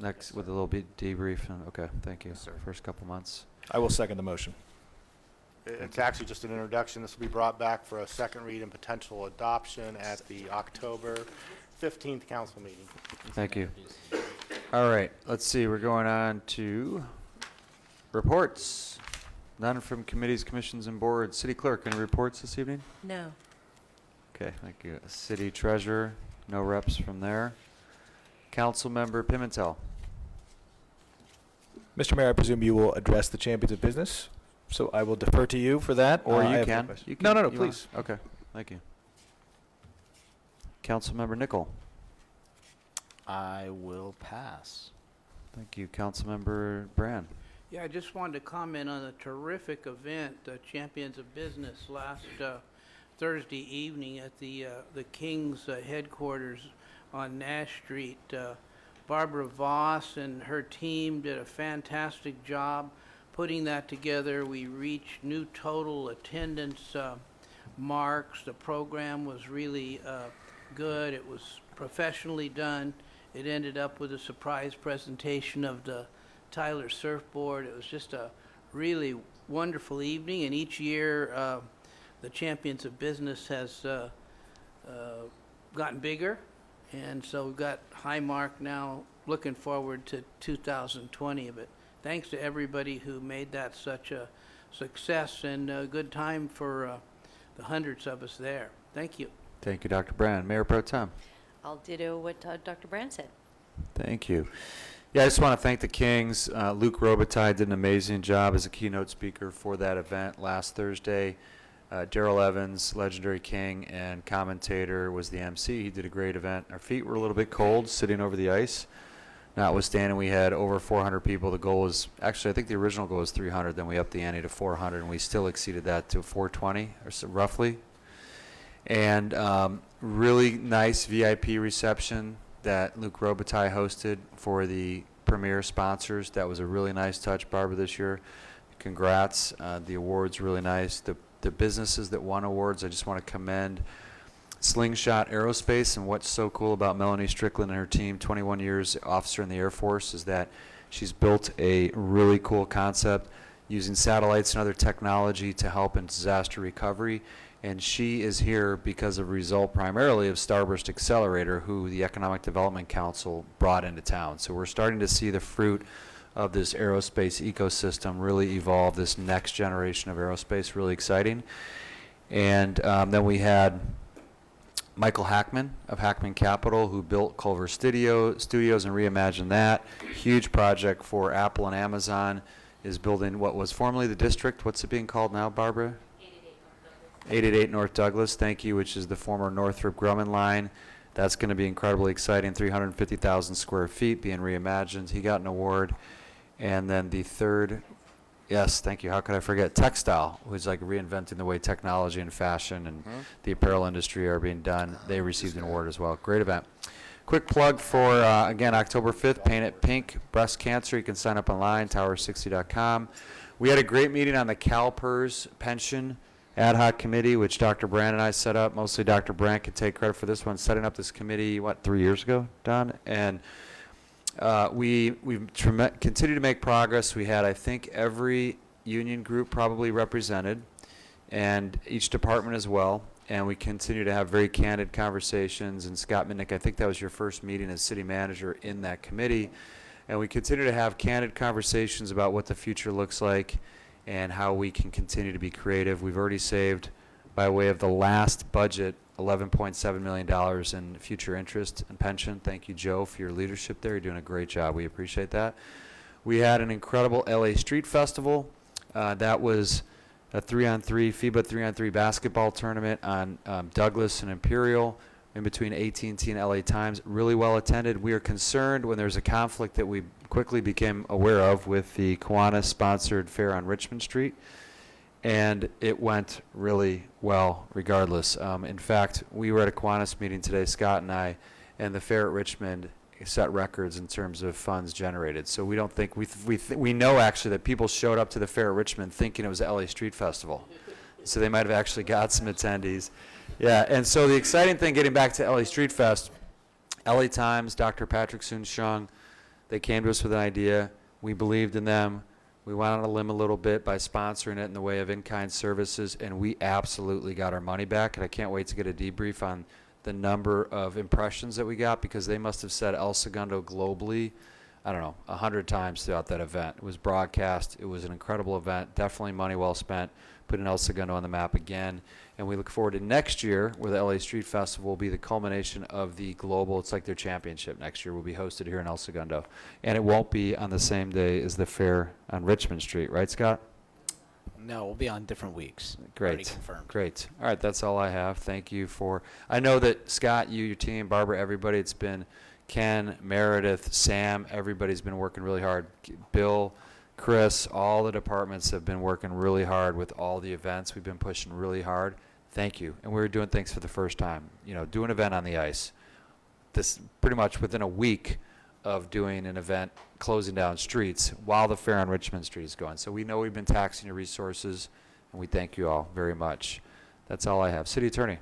next with a little bit debrief. Okay. Thank you. Yes, sir. First couple months. I will second the motion. It's actually just an introduction. This will be brought back for a second read and potential adoption at the October 15th council meeting. Thank you. All right. Let's see. We're going on to reports. None from committees, commissions, and boards. City clerk, any reports this evening? No. Okay. Thank you. City treasurer, no reps from there. Councilmember Pimentel. Mr. Mayor, I presume you will address the champions of business, so I will defer to you for that. Or I you have no can. question. You No, can- no, you wanna- please. Okay, thank you. Councilmember Nickel. I will pass. Thank you. Councilmember Brand. Yeah, I just wanted to comment on a terrific event, Champions of Business, last Thursday evening at the King's headquarters on Nash Street. Barbara Voss and her team did a fantastic job putting that together. We reached new total attendance marks. The program was really good. It was professionally done. It ended up with a surprise presentation of the Tyler surfboard. It was just a really wonderful evening, and each year the Champions of Business has gotten bigger, and so we've got high mark now, looking forward to 2020. But thanks to everybody who made that such a success and a good time for the hundreds of us there. Thank you. Thank you, Dr. Brand. Mayor Pro Tem. I'll ditto what Dr. Brand said. Thank you. Yeah, I just want to thank the Kings. Luke Robitaille did an amazing job as a keynote speaker for that event last Thursday. Daryl Evans, legendary King and commentator, was the MC. He did a great event. Our feet were a little bit cold sitting over the ice. Notwithstanding, we had over 400 people. The goal was, actually, I think the original goal was 300. Then we upped the ante to 400, and we still exceeded that to 420, or so, roughly. And really nice VIP reception that Luke Robitaille hosted for the premier sponsors. That was a really nice touch, Barbara, this year. Congrats. The award's really nice. The businesses that won awards, I just want to commend Slingshot Aerospace. And what's so cool about Melanie Strickland and her team, 21 years officer in the Air Force, is that she's built a really cool concept using satellites and other technology to help in disaster recovery. And she is here because of a result primarily of Starburst Accelerator, who the Economic Development Council brought into town. So we're starting to see the fruit of this aerospace ecosystem really evolve, this next generation of aerospace, really exciting. And then we had Michael Hackman of Hackman Capital, who built Culver Studios and reimagined that. Huge project for Apple and Amazon, is building what was formerly the district. What's it being called now, Barbara? 888 North Douglas, thank you, which is the former Northrop Grumman line. That's going to be incredibly exciting, 350,000 square feet being reimagined. He got an award. And then the third, yes, thank you, how could I forget, Textile, who's like reinventing the way technology and fashion and the apparel industry are being done. They received an award as well. Great event. Quick plug for, again, October 5th, Paint It Pink, breast cancer. You can sign up online, tower60.com. We had a great meeting on the CalPERS pension ad hoc committee, which Dr. Brand and I set up. Mostly Dr. Brand can take credit for this one, setting up this committee, 3 years ago, Don? And we've continued to make progress. We had, I think, every union group probably represented, and each department as well. And we continue to have very candid conversations. And Scott Minnick, I think that was your first meeting as city manager in that committee. And we continue to have candid conversations about what the future looks like and how we can continue to be creative. We've already saved, by way of the last budget, $11.7 million in future interest and pension. Thank you, Joe, for your leadership there. You're doing a great job. We appreciate that. We had an incredible LA Street Festival. That was a 3-on-3, FIBA 3-on-3 basketball tournament on Douglas and Imperial in between AT&T and LA Times. Really well attended. We are concerned when there's a conflict that we quickly became aware of with the Kiwanis-sponsored fair on Richmond Street. And it went really well regardless. In fact, we were at a Kiwanis meeting today, Scott and I, and the fair at Richmond set records in terms of funds generated. So we don't think, we know actually that people showed up to the fair at Richmond thinking it was the LA Street Festival. So they might have actually got some attendees. Yeah, and so the exciting thing, getting back to LA Street Fest, LA Times, Dr. Patrick Soon-Shiong, they came to us with an idea. We believed in them. We went on a limb a little bit by sponsoring it in the way of in-kind services, and we absolutely got our money back. And I can't wait to get a debrief on the number of impressions that we got, because they must have said El Segundo globally, I don't know, 100 times throughout that event. It was broadcast. It was an incredible event. Definitely money well spent. putting El Segundo on the map again. And we look forward to next year, where the LA Street Festival will be the culmination of the global, it's like their championship next year, will be hosted here in El Segundo. And it won't be on the same day as the fair on Richmond Street, right, Scott? No, we'll be on different weeks. Already Great, confirmed. great. All right, that's all I have. Thank you for, I know that Scott, you, your team, Barbara, everybody, it's been Ken, Meredith, Sam, everybody's been working really hard. Bill, Chris, all the departments have been working really hard with all the events. We've been pushing really hard. Thank you. And we were doing things for the first time. You know, do an event on the ice. This pretty much within a week of doing an event closing down streets while the fair on Richmond Street is going. So we know we've been taxing your resources, and we thank you all very much. That's all I have. City Attorney.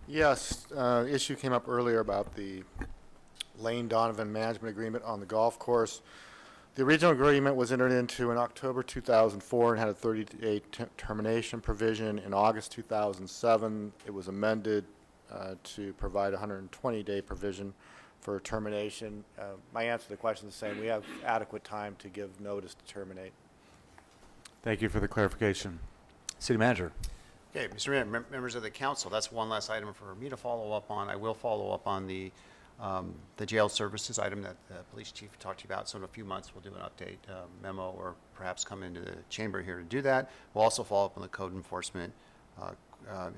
Yes, issue came up earlier about the Lane Donovan Management Agreement on the golf course. The original agreement was entered into in October 2004 and had a 30-day termination provision. In August 2007, it was amended to provide a 120-day provision for termination. My answer to the question is the same. We have adequate time to give notice to terminate. Thank you for the clarification. City Manager. Okay, Mr. Mayor, members of the council, that's one last item for me to follow up on. I will follow up on the jail services item that the police chief talked to you about. So in a few months, we'll do an update memo or perhaps come into the chamber here to do that. We'll also follow up on the code enforcement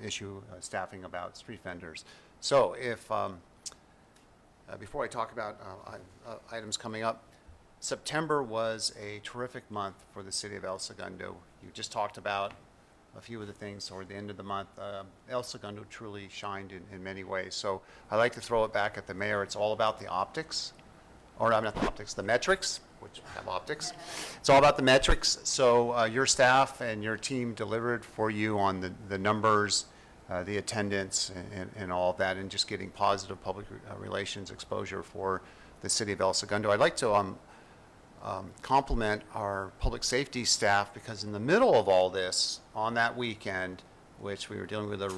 issue, staffing about street vendors. So if, before I talk about items coming up, September was a terrific month for the city of El Segundo. You just talked about a few of the things toward the end of the month. El Segundo truly shined in many ways. So I like to throw it back at the mayor. It's all about the optics, or not the optics, the metrics, which have optics. It's all about the metrics. So your staff and your team delivered for you on the numbers, the attendance, and all of that, and just getting positive public relations exposure for the city of El Segundo. I'd like to compliment our public safety staff, because in the middle of all this, on that weekend, which we were dealing with the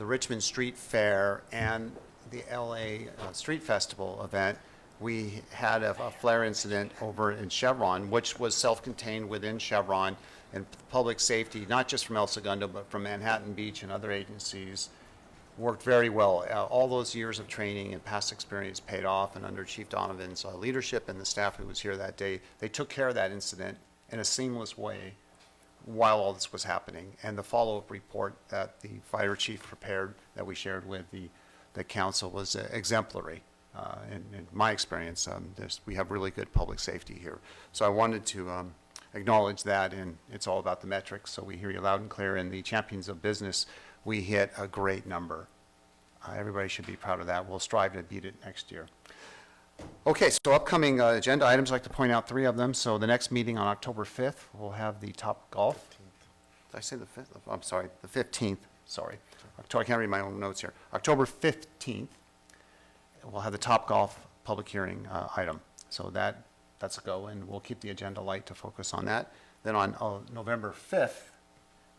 Richmond Street Fair and the LA Street Festival event, we had a flare incident over in Chevron, which was self-contained within Chevron, and public safety, not just from El Segundo, but from Manhattan Beach and other agencies, worked very well. All those years of training and past experience paid off, and under Chief Donovan's leadership and the staff who was here that day, they took care of that incident in a seamless way while all this was happening. And the follow-up report that the fire chief prepared that we shared with the council was exemplary. In my experience, we have really good public safety here. So I wanted to acknowledge that, and it's all about the metrics. So we hear you loud and clear. In the Champions of Business, we hit a great number. Everybody should be proud of that. We'll strive to beat it next year. Okay, so upcoming agenda items, I'd like to point out 3 of them. So the next meeting on October 5th, we'll have the Top Golf. Did I say the 5th? I'm sorry, the 15th. Sorry. I can't read my own notes here. October 15th, we'll have the Top Golf public hearing item. So that's a go, and we'll keep the agenda light to focus on that. Then on November 5th,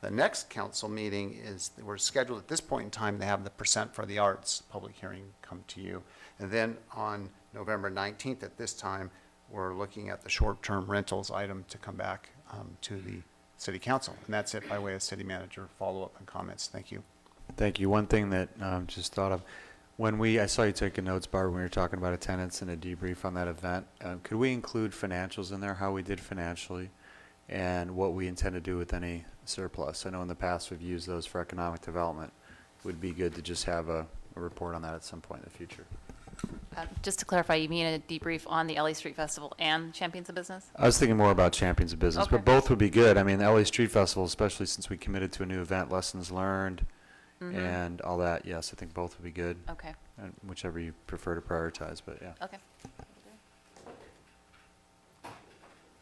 the next council meeting we're scheduled at this point in time to have the Percent for the Arts public hearing come to you. And then on November 19th at this time, we're looking at the short-term rentals item to come back to the city council. And that's it by way of city manager follow-up and comments. Thank you. Thank you. One thing that just thought of, I saw you taking notes, Barbara, when you were talking about attendance and a debrief on that event. Could we include financials in there, how we did financially, and what we intend to do with any surplus? I know in the past we've used those for economic development. It would be good to just have a report on that at some point in the future. Just to clarify, you mean a debrief on the LA Street Festival and Champions of Business? I was thinking more about Champions of Business, Okay. but both would be good. I mean, the LA Street Festival, especially since we committed to a new event, lessons learned, and all that. Yes, I think both would be good. Okay. And whichever you prefer to prioritize, but yeah. Okay.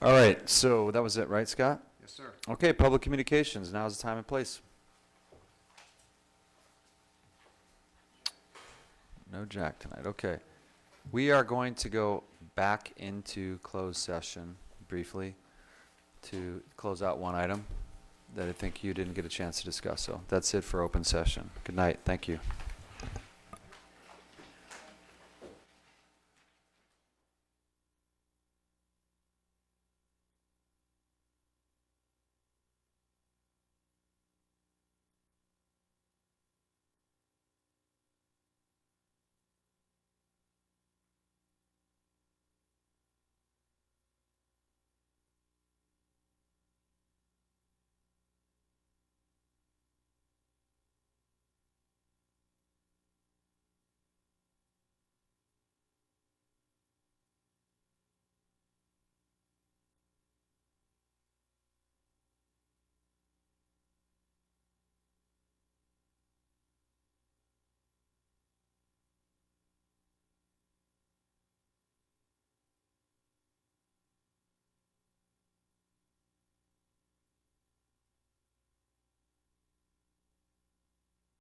All right, so that was it, right, Scott? Yes, sir. Okay, public communications. Now is the time and place. No Jack tonight. Okay. We are going to go back into closed session briefly to close out one item that I think you didn't get a chance to discuss. So that's it for open session. Good night. Thank you.